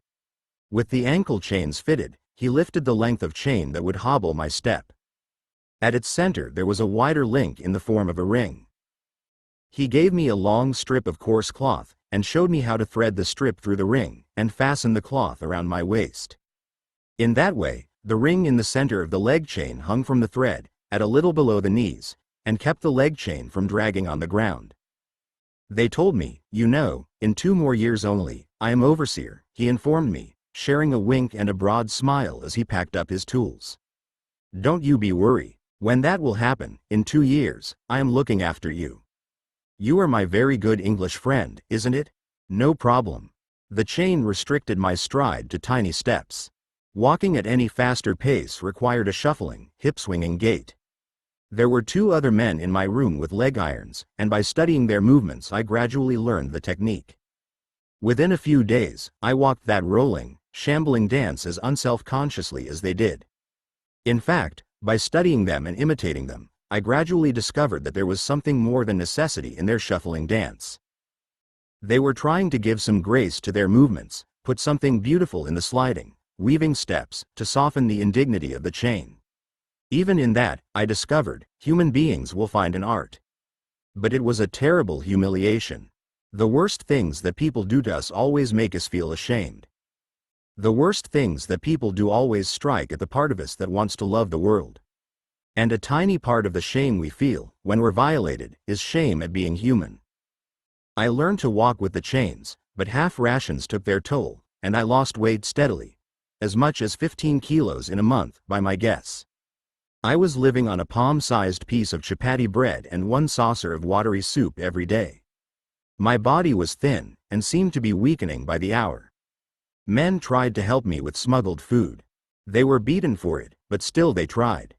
With the ankle chains fitted, he lifted the length of chain that would hobble my step. At its center there was a wider link in the form of a ring. He gave me a long strip of coarse cloth, and showed me how to thread the strip through the ring, and fasten the cloth around my waist. In that way, the ring in the center of the leg chain hung from the thread, at a little below the knees, and kept the leg chain from dragging on the ground. They told me, you know, in 2 more years only, I am overseer, he informed me, sharing a wink and a broad smile as he packed up his tools. "Don't you be worried. When that will happen, in 2 years, I am looking after you. You are my very good English friend, isn't it? No problem." The chain restricted my stride to tiny steps. Walking at any faster pace required a shuffling, hip-swinging gait. There were 2 other men in my room with leg irons, and by studying their movements I gradually learned the technique. Within a few days, I walked that rolling, shambling dance as unself-consciously as they did. In fact, by studying them and imitating them, I gradually discovered that there was something more than necessity in their shuffling dance. They were trying to give some grace to their movements, put something beautiful in the sliding, weaving steps, to soften the indignity of the chain. Even in that, I discovered, human beings will find an art. But it was a terrible humiliation. The worst things that people do to us always make us feel ashamed. The worst things that people do always strike at the part of us that wants to love the world. And a tiny part of the shame we feel, when we're violated, is shame at being human. I learned to walk with the chains, but half rations took their toll, and I lost weight steadily. As much as 15 kilos in a month, by my guess. I was living on a palm-sized piece of chapati bread and 1 saucer of watery soup every day. My body was thin, and seemed to be weakening by the hour. Men tried to help me with smuggled food. They were beaten for it, but still they tried.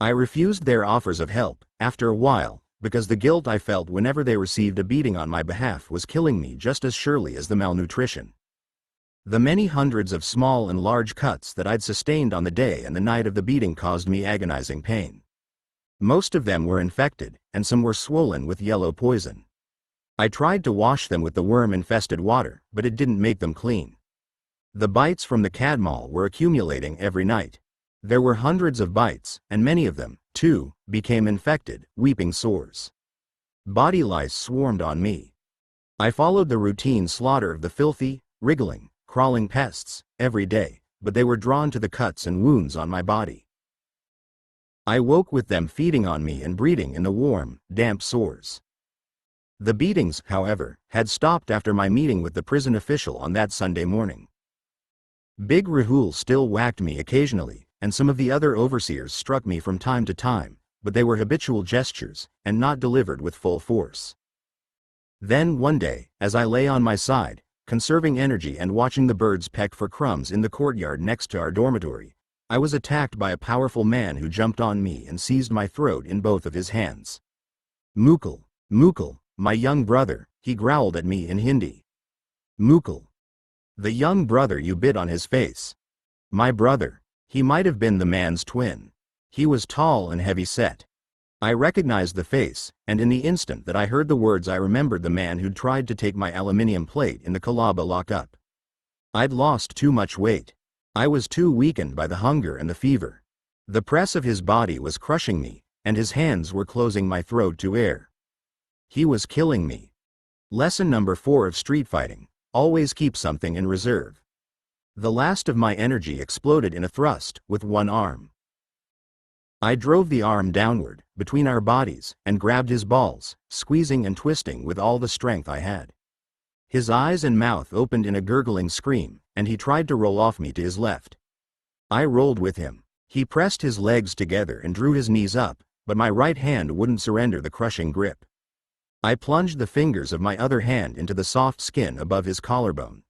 I refused their offers of help, after a while, because the guilt I felt whenever they received a beating on my behalf was killing me just as surely as the malnutrition. The many hundreds of small and large cuts that I'd sustained on the day and the night of the beating caused me agonizing pain. Most of them were infected, and some were swollen with yellow poison. I tried to wash them with the worm-infested water, but it didn't make them clean. The bites from the cadmal were accumulating every night. There were hundreds of bites, and many of them, too, became infected, weeping sores. Body lice swarmed on me. I followed the routine slaughter of the filthy, wriggling, crawling pests, every day, but they were drawn to the cuts and wounds on my body. I woke with them feeding on me and breeding in the warm, damp sores. The beatings, however, had stopped after my meeting with the prison official on that Sunday morning. Big Rahul still whacked me occasionally, and some of the other overseers struck me from time to time, but they were habitual gestures, and not delivered with full force. Then one day, as I lay on my side, conserving energy and watching the birds peck for crumbs in the courtyard next to our dormitory, I was attacked by a powerful man who jumped on me and seized my throat in both of his hands. "Mukul, Mukul, my young brother," he growled at me in Hindi. "Mukul. The young brother you bit on his face." My brother. He might have been the man's twin. He was tall and heavy-set. I recognized the face, and in the instant that I heard the words I remembered the man who'd tried to take my aluminium plate in the Kalaba lock-up. I'd lost too much weight. I was too weakened by the hunger and the fever. The press of his body was crushing me, and his hands were closing my throat to air. He was killing me. Lesson number 4 of street fighting: always keep something in reserve. The last of my energy exploded in a thrust, with one arm. I drove the arm downward, between our bodies, and grabbed his balls, squeezing and twisting with all the strength I had. His eyes and mouth opened in a gurgling scream, and he tried to roll off me to his left. I rolled with him. He pressed his legs together and drew his knees up, but my right hand wouldn't surrender the crushing grip. I plunged the fingers of my other hand into the soft skin above his collarbone.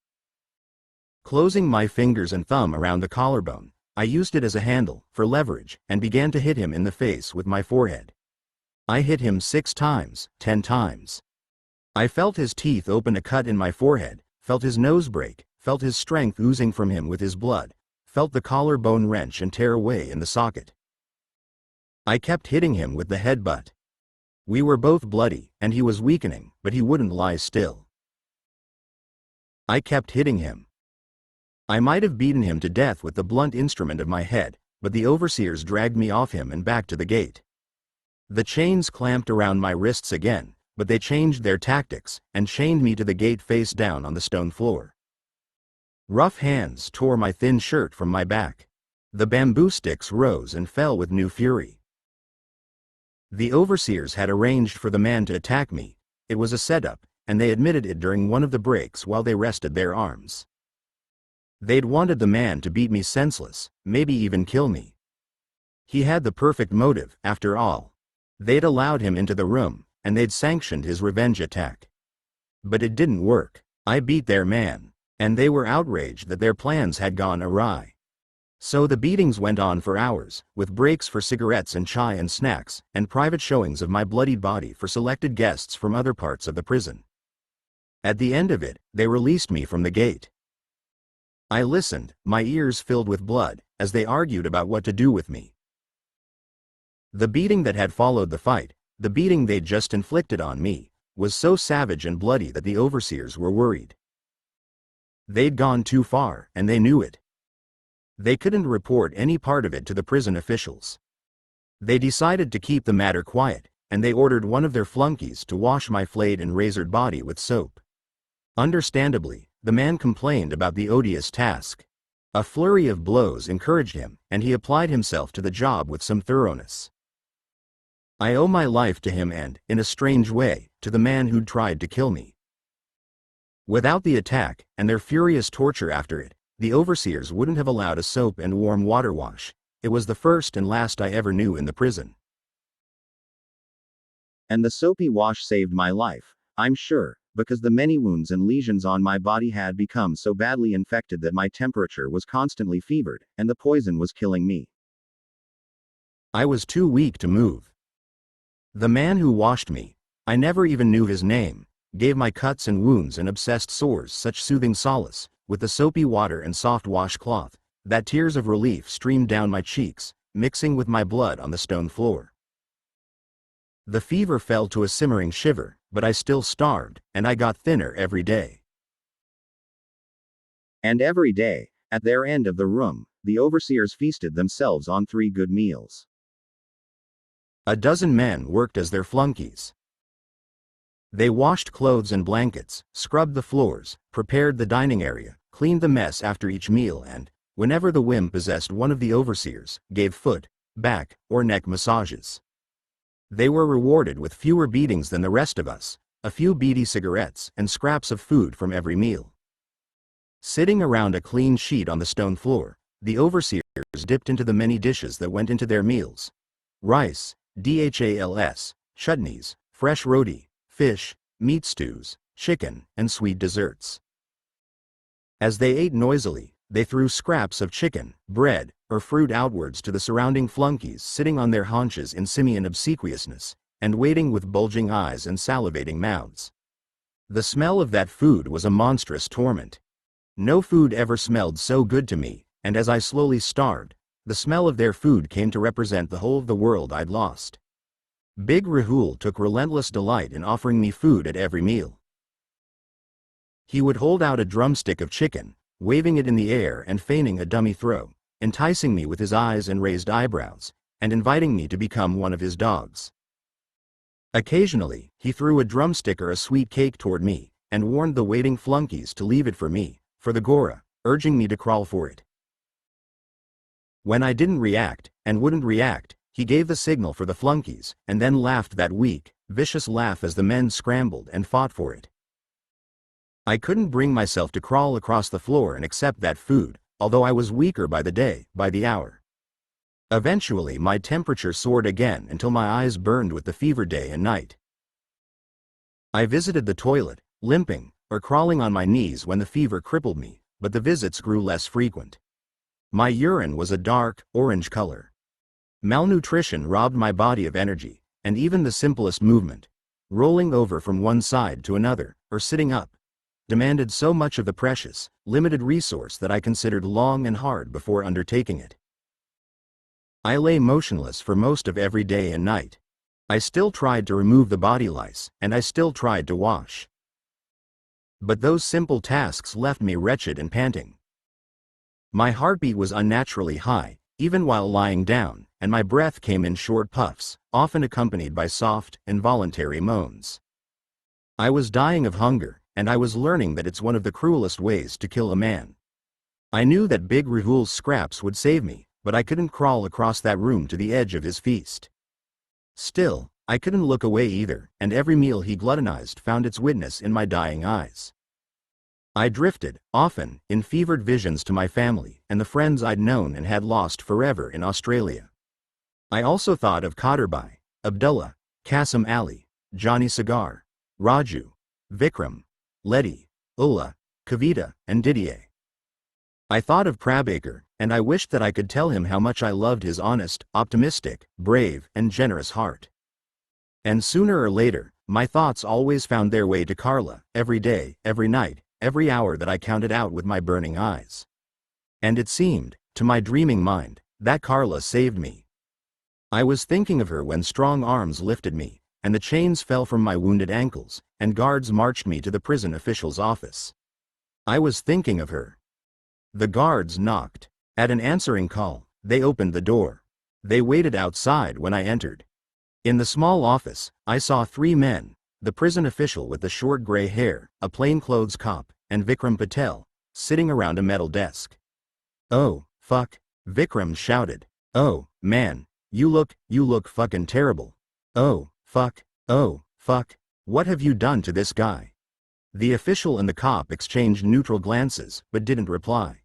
Closing my fingers and thumb around the collarbone, I used it as a handle, for leverage, and began to hit him in the face with my forehead. I hit him 6 times, 10 times. I felt his teeth open a cut in my forehead, felt his nose break, felt his strength oozing from him with his blood, felt the collarbone wrench and tear away in the socket. I kept hitting him with the headbutt. We were both bloody, and he was weakening, but he wouldn't lie still. I kept hitting him. I might have beaten him to death with the blunt instrument of my head, but the overseers dragged me off him and back to the gate. The chains clamped around my wrists again, but they changed their tactics, and chained me to the gate face down on the stone floor. Rough hands tore my thin shirt from my back. The bamboo sticks rose and fell with new fury. The overseers had arranged for the man to attack me. It was a setup, and they admitted it during one of the breaks while they rested their arms. They'd wanted the man to beat me senseless, maybe even kill me. He had the perfect motive, after all. They'd allowed him into the room, and they'd sanctioned his revenge attack. But it didn't work. I beat their man, and they were outraged that their plans had gone awry. So the beatings went on for hours, with breaks for cigarettes and chai and snacks, and private showings of my bloodied body for selected guests from other parts of the prison. At the end of it, they released me from the gate. I listened, my ears filled with blood, as they argued about what to do with me. The beating that had followed the fight, the beating they'd just inflicted on me, was so savage and bloody that the overseers were worried. They'd gone too far, and they knew it. They couldn't report any part of it to the prison officials. They decided to keep the matter quiet, and they ordered one of their flunkies to wash my flayed and razored body with soap. Understandably, the man complained about the odious task. A flurry of blows encouraged him, and he applied himself to the job with some thoroughness. I owe my life to him and, in a strange way, to the man who'd tried to kill me. Without the attack, and their furious torture after it, the overseers wouldn't have allowed a soap and warm water wash. It was the first and last I ever knew in the prison. And the soapy wash saved my life, I'm sure, because the many wounds and lesions on my body had become so badly infected that my temperature was constantly fevered, and the poison was killing me. I was too weak to move. The man who washed me, I never even knew his name, gave my cuts and wounds and obsessed sores such soothing solace, with the soapy water and soft washcloth, that tears of relief streamed down my cheeks, mixing with my blood on the stone floor. The fever fell to a simmering shiver, but I still starved, and I got thinner every day. And every day, at their end of the room, the overseers feasted themselves on 3 good meals. A dozen men worked as their flunkies. They washed clothes and blankets, scrubbed the floors, prepared the dining area, cleaned the mess after each meal and, whenever the whim possessed one of the overseers, gave foot, back, or neck massages. They were rewarded with fewer beatings than the rest of us, a few beady cigarettes and scraps of food from every meal. Sitting around a clean sheet on the stone floor, the overseers dipped into the many dishes that went into their meals. Rice, dals, chutneys, fresh roti, fish, meat stews, chicken, and sweet desserts. As they ate noisily, they threw scraps of chicken, bread, or fruit outwards to the surrounding flunkies sitting on their haunches in simian obsequiousness, and waiting with bulging eyes and salivating mouths. The smell of that food was a monstrous torment. No food ever smelled so good to me, and as I slowly starved, the smell of their food came to represent the whole of the world I'd lost. Big Rahul took relentless delight in offering me food at every meal. He would hold out a drumstick of chicken, waving it in the air and feigning a dummy throw, enticing me with his eyes and raised eyebrows, and inviting me to become one of his dogs. Occasionally, he threw a drumstick or a sweet cake toward me, and warned the waiting flunkies to leave it for me, for the Gora, urging me to crawl for it. When I didn't react, and wouldn't react, he gave the signal for the flunkies, and then laughed that weak, vicious laugh as the men scrambled and fought for it. I couldn't bring myself to crawl across the floor and accept that food, although I was weaker by the day, by the hour. Eventually my temperature soared again until my eyes burned with the fever day and night. I visited the toilet, limping, or crawling on my knees when the fever crippled me, but the visits grew less frequent. My urine was a dark, orange color. Malnutrition robbed my body of energy, and even the simplest movement, rolling over from one side to another, or sitting up, demanded so much of the precious, limited resource that I considered long and hard before undertaking it. I lay motionless for most of every day and night. I still tried to remove the body lice, and I still tried to wash. But those simple tasks left me wretched and panting. My heartbeat was unnaturally high, even while lying down, and my breath came in short puffs, often accompanied by soft, involuntary moans. I was dying of hunger, and I was learning that it's one of the cruelest ways to kill a man. I knew that Big Rahul's scraps would save me, but I couldn't crawl across that room to the edge of his feast. Still, I couldn't look away either, and every meal he gluttonized found its witness in my dying eyes. I drifted, often, in fevered visions to my family and the friends I'd known and had lost forever in Australia. I also thought of Qadrbhai, Abdullah, Qasim Ali, Johnny Cigar, Raju, Vikram, Letty, Ulla, Kavita, and Didier. I thought of Prabhakar, and I wished that I could tell him how much I loved his honest, optimistic, brave, and generous heart. And sooner or later, my thoughts always found their way to Carla, every day, every night, every hour that I counted out with my burning eyes. And it seemed, to my dreaming mind, that Carla saved me. I was thinking of her when strong arms lifted me, and the chains fell from my wounded ankles, and guards marched me to the prison official's office. I was thinking of her. The guards knocked. At an answering call, they opened the door. They waited outside when I entered. In the small office, I saw 3 men, the prison official with the short gray hair, a plainclothes cop, and Vikram Patel, sitting around a metal desk. "Oh, fuck," Vikram shouted. "Oh, man, you look fucking terrible. Oh, fuck, what have you done to this guy?" The official and the cop exchanged neutral glances, but didn't reply.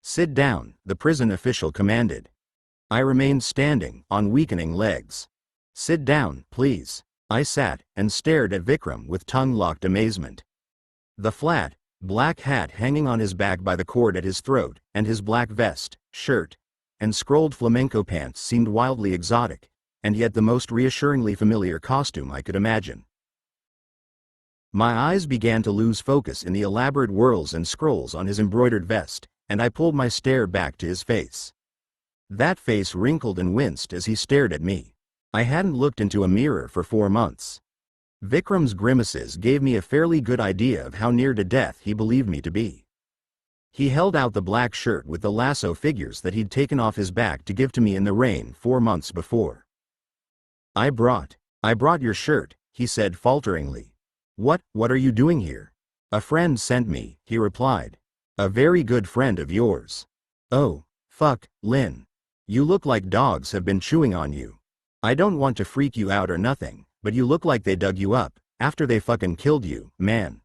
"Sit down," the prison official commanded. I remained standing, on weakening legs. "Sit down, please." I sat, and stared at Vikram with tongue-locked amazement. The flat, black hat hanging on his back by the cord at his throat, and his black vest, shirt, and scrolled flamenco pants seemed wildly exotic, and yet the most reassuringly familiar costume I could imagine. My eyes began to lose focus in the elaborate whorls and scrolls on his embroidered vest, and I pulled my stare back to his face. That face wrinkled and winced as he stared at me. I hadn't looked into a mirror for 4 months. Vikram's grimaces gave me a fairly good idea of how near to death he believed me to be. He held out the black shirt with the lasso figures that he'd taken off his back to give to me in the rain 4 months before. I brought your shirt," he said falteringly. What are you doing here?" "A friend sent me," he replied. "A very good friend of yours." "Oh, fuck, Lynn. You look like dogs have been chewing on you. I don't want to freak you out or nothing, but you look like they dug you up, after they fucking killed you, man.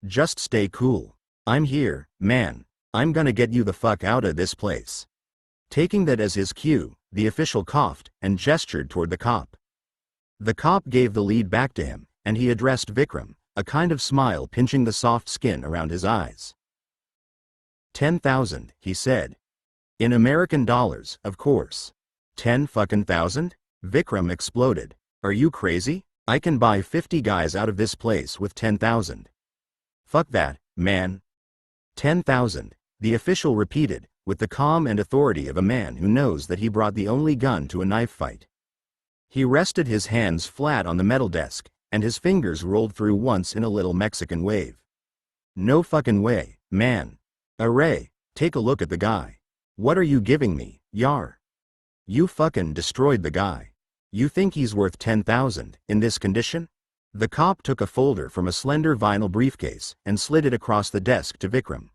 Just stay cool. I'm here, man. I'm gonna get you the fuck out of this place." Taking that as his cue, the official coughed, and gestured toward the cop. The cop gave the lead back to him, and he addressed Vikram, a kind of smile pinching the soft skin around his eyes. 10,000, he said. "In American dollars, of course." 10 fucking thousand? Vikram exploded. "Are you crazy? I can buy 50 guys out of this place with 10,000. Fuck that, man." 10,000, the official repeated, with the calm and authority of a man who knows that he brought the only gun to a knife fight. He rested his hands flat on the metal desk, and his fingers rolled through once in a little Mexican wave. "No fucking way, man. Array, take a look at the guy. What are you giving me, yar? You fucking destroyed the guy. You think he's worth 10,000, in this condition?" The cop took a folder from a slender vinyl briefcase and slid it across the desk to Vikram.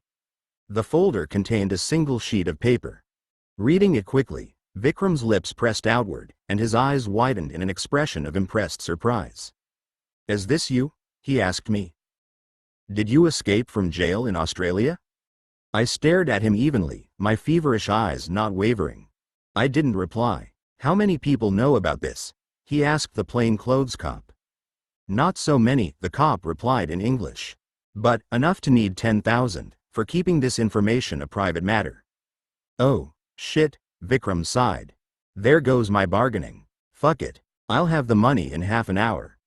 The folder contained a single sheet of paper. Reading it quickly, Vikram's lips pressed outward, and his eyes widened in an expression of impressed surprise. "Is this you?" he asked me. "Did you escape from jail in Australia?" I stared at him evenly, my feverish eyes not wavering. I didn't reply. "How many people know about this?" he asked the plainclothes cop. "Not so many," the cop replied in English. "But enough to need 10,000, for keeping this information a private matter." "Oh, shit," Vikram sighed. "There goes my bargaining. Fuck it. I'll have the money in half an hour.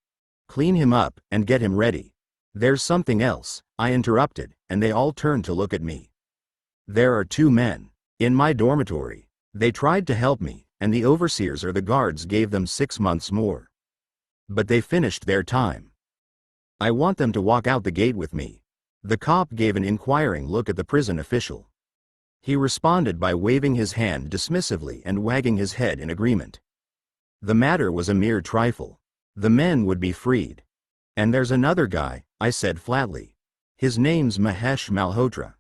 Clean him up, and get him ready." "There's something else," I interrupted, and they all turned to look at me. "There are 2 men. In my dormitory. They tried to help me, and the overseers or the guards gave them 6 months more. But they finished their time. I want them to walk out the gate with me." The cop gave an inquiring look at the prison official. He responded by waving his hand dismissively and wagging his head in agreement. The matter was a mere trifle. The men would be freed. "And there's another guy," I said flatly. "His name's Mahesh Malhotra.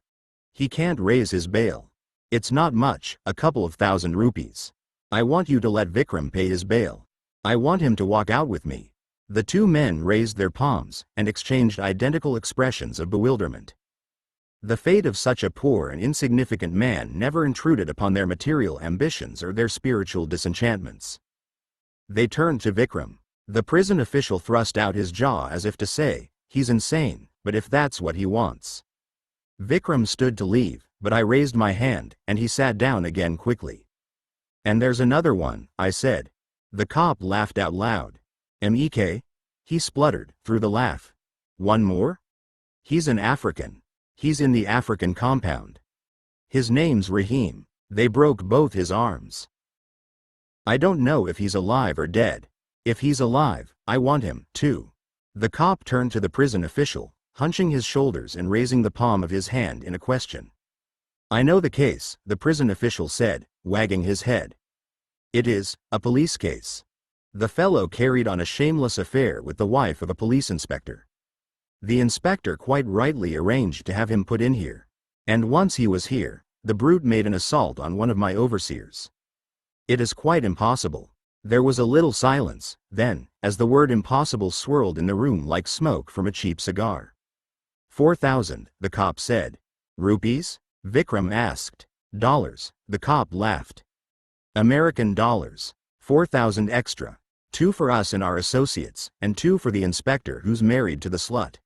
He can't raise his bail. It's not much, a couple of thousand rupees. I want you to let Vikram pay his bail. I want him to walk out with me." The two men raised their palms and exchanged identical expressions of bewilderment. The fate of such a poor and insignificant man never intruded upon their material ambitions or their spiritual disenchantments. They turned to Vikram. The prison official thrust out his jaw as if to say, "He's insane, but if that's what he wants." Vikram stood to leave, but I raised my hand, and he sat down again quickly. "And there's another one," I said. The cop laughed out loud. "MEK?" he spluttered, through the laugh. "One more? He's an African. He's in the African compound. His name's Rahim." They broke both his arms. "I don't know if he's alive or dead. If he's alive, I want him, too." The cop turned to the prison official, hunching his shoulders and raising the palm of his hand in a question. "I know the case," the prison official said, wagging his head. "It is a police case. The fellow carried on a shameless affair with the wife of a police inspector. The inspector quite rightly arranged to have him put in here. And once he was here, the brute made an assault on one of my overseers. It is quite impossible." There was a little silence, then, as the word impossible swirled in the room like smoke from a cheap cigar. 4,000, the cop said. "Rupees?" Vikram asked. "Dollars," the cop laughed. "American dollars. 4,000 extra. 2 for us and our associates, and 2 for the inspector who's married to the slut."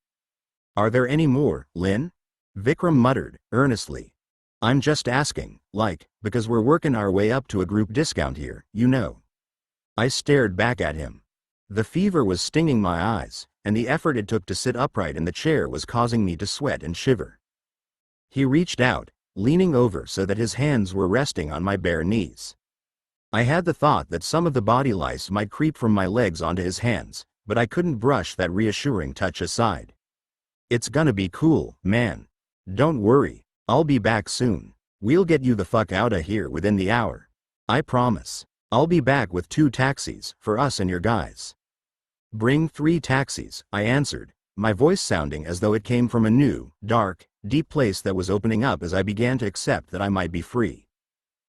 "Are there any more, Lynn?" Vikram muttered, earnestly. "I'm just asking, because we're working our way up to a group discount here, you know." I stared back at him. The fever was stinging my eyes, and the effort it took to sit upright in the chair was causing me to sweat and shiver. He reached out, leaning over so that his hands were resting on my bare knees. I had the thought that some of the body lice might creep from my legs onto his hands, but I couldn't brush that reassuring touch aside. "It's gonna be cool, man. Don't worry, I'll be back soon. We'll get you the fuck outta here within the hour. I promise. I'll be back with 2 taxis, for us and your guys." "Bring 3 taxis," I answered, my voice sounding as though it came from a new, dark, deep place that was opening up as I began to accept that I might be free.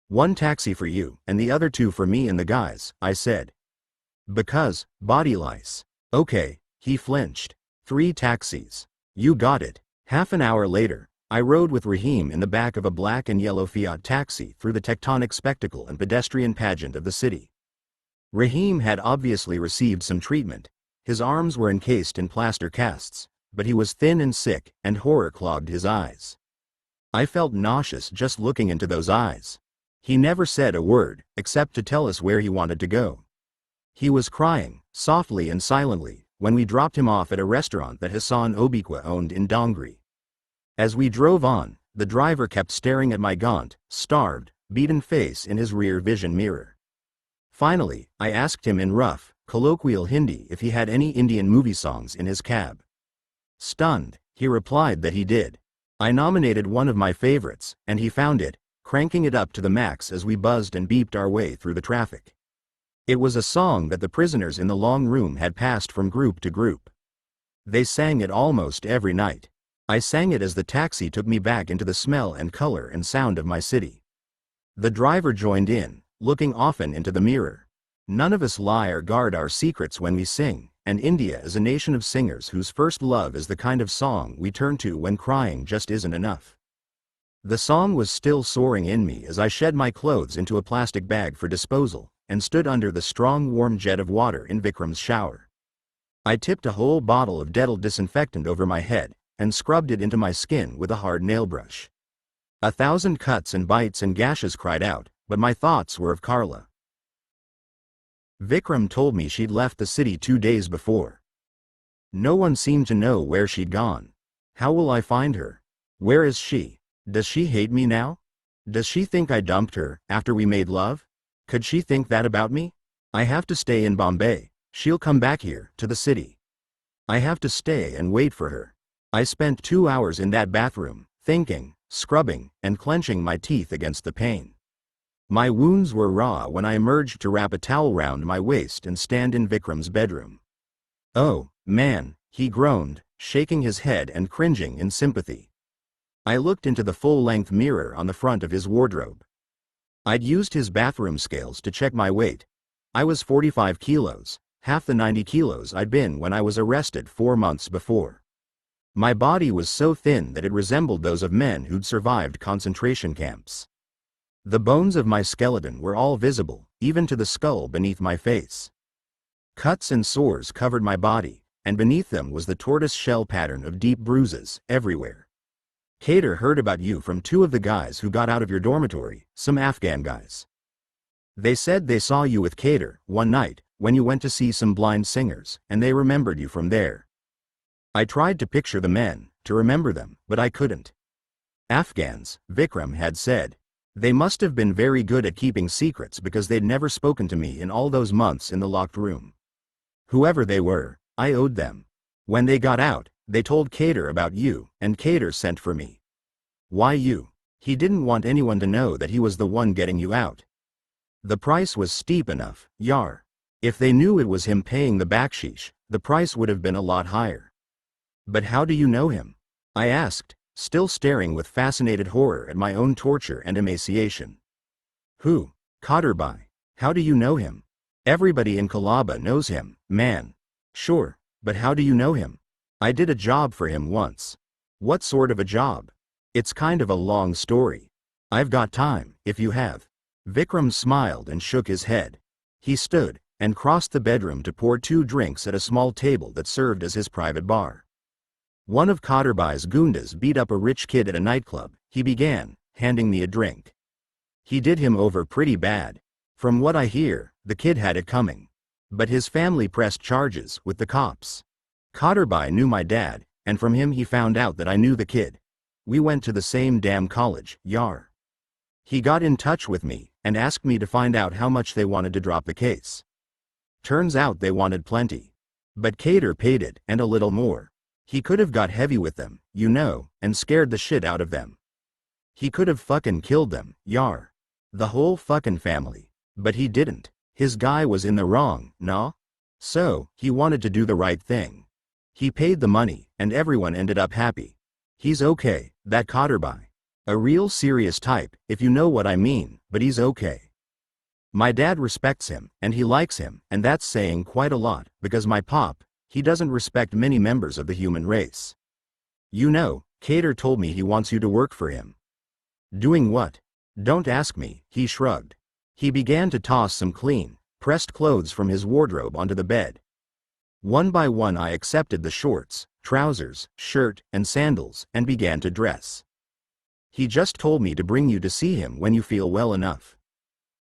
"1 taxi for you, and the other 2 for me and the guys," I said. "Because, body lice." "Okay," he flinched. 3 taxis. "You got it." Half an hour later, I rode with Rahim in the back of a black and yellow Fiat taxi through the tectonic spectacle and pedestrian pageant of the city. Rahim had obviously received some treatment. His arms were encased in plaster casts, but he was thin and sick, and horror clogged his eyes. I felt nauseous just looking into those eyes. He never said a word, except to tell us where he wanted to go. He was crying, softly and silently, when we dropped him off at a restaurant that Hassan Obiqua owned in Dongri. As we drove on, the driver kept staring at my gaunt, starved, beaten face in his rear vision mirror. Finally, I asked him in rough, colloquial Hindi if he had any Indian movie songs in his cab. Stunned, he replied that he did. I nominated one of my favorites, and he found it, cranking it up to the max as we buzzed and beeped our way through the traffic. It was a song that the prisoners in the long room had passed from group to group. They sang it almost every night. I sang it as the taxi took me back into the smell and color and sound of my city. The driver joined in, looking often into the mirror. None of us lie or guard our secrets when we sing, and India is a nation of singers whose first love is the kind of song we turn to when crying just isn't enough. The song was still soaring in me as I shed my clothes into a plastic bag for disposal, and stood under the strong warm jet of water in Vikram's shower. I tipped a whole bottle of Dettol disinfectant over my head, and scrubbed it into my skin with a hard nail brush. 1,000 cuts and bites and gashes cried out, but my thoughts were of Carla. Vikram told me she'd left the city 2 days before. No one seemed to know where she'd gone. How will I find her? Where is she? Does she hate me now? Does she think I dumped her after we made love? Could she think that about me? I have to stay in Bombay. She'll come back here, to the city. I have to stay and wait for her. I spent 2 hours in that bathroom, thinking, scrubbing, and clenching my teeth against the pain. My wounds were raw when I emerged to wrap a towel round my waist and stand in Vikram's bedroom. "Oh, man," he groaned, shaking his head and cringing in sympathy. I looked into the full-length mirror on the front of his wardrobe. I'd used his bathroom scales to check my weight. I was 45 kilos, half the 90 kilos I'd been when I was arrested 4 months before. My body was so thin that it resembled those of men who'd survived concentration camps. The bones of my skeleton were all visible, even to the skull beneath my face. Cuts and sores covered my body, and beneath them was the tortoise-shell pattern of deep bruises everywhere. Kader heard about you from 2 of the guys who got out of your dormitory, some Afghan guys. They said they saw you with Kader one night when you went to see some blind singers, and they remembered you from there. I tried to picture the men, to remember them, but I couldn't. Afghans, Vikram had said. They must have been very good at keeping secrets because they'd never spoken to me in all those months in the locked room. Whoever they were, I owed them. When they got out, they told Kader about you, and Kader sent for me. Why you? He didn't want anyone to know that he was the one getting you out. The price was steep enough, Yar. If they knew it was him paying the baksheesh, the price would have been a lot higher. But how do you know him? I asked, still staring with fascinated horror at my own torture and emaciation. Who? Kaderbai. How do you know him? Everybody in Kalaba knows him, man. Sure, but how do you know him? I did a job for him once. What sort of a job? It's kind of a long story. I've got time, if you have. Vikram smiled and shook his head. He stood and crossed the bedroom to pour 2 drinks at a small table that served as his private bar. One of Kaderbai's goondas beat up a rich kid at a nightclub, he began, handing me a drink. He did him over pretty bad. From what I hear, the kid had it coming. But his family pressed charges with the cops. Kaderbai knew my dad, and from him he found out that I knew the kid. We went to the same damn college, Yar. He got in touch with me, and asked me to find out how much they wanted to drop the case. Turns out they wanted plenty. But Kader paid it, and a little more. He could have got heavy with them, you know, and scared the shit out of them. He could have fucking killed them, Yar. The whole fucking family. But he didn't. His guy was in the wrong, nah? So, he wanted to do the right thing. He paid the money, and everyone ended up happy. He's okay, that Kaderbai. A real serious type, if you know what I mean, but he's okay. My dad respects him, and he likes him, and that's saying quite a lot, because my pop, he doesn't respect many members of the human race. You know, Kader told me he wants you to work for him. Doing what? Don't ask me, he shrugged. He began to toss some clean, pressed clothes from his wardrobe onto the bed. One by one I accepted the shorts, trousers, shirt, and sandals, and began to dress. He just told me to bring you to see him when you feel well enough.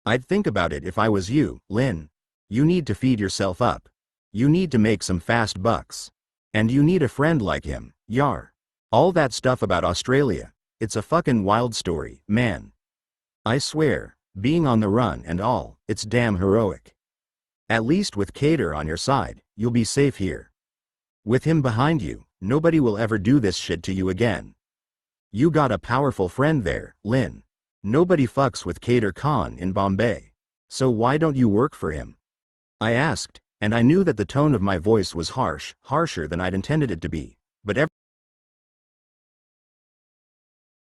I'd think about it if I was you, Lynn. You need to feed yourself up. You need to make some fast bucks. And you need a friend like him, Yar. All that stuff about Australia, it's a fucking wild story, man. I swear, being on the run and all, it's damn heroic. At least with Kader on your side, you'll be safe here. With him behind you, nobody will ever do this shit to you again. You got a powerful friend there, Lynn. Nobody fucks with Kader Khan in Bombay. So why don't you work for him? I asked, and I knew that the tone of my voice was harsh, harsher than I'd intended it to be, but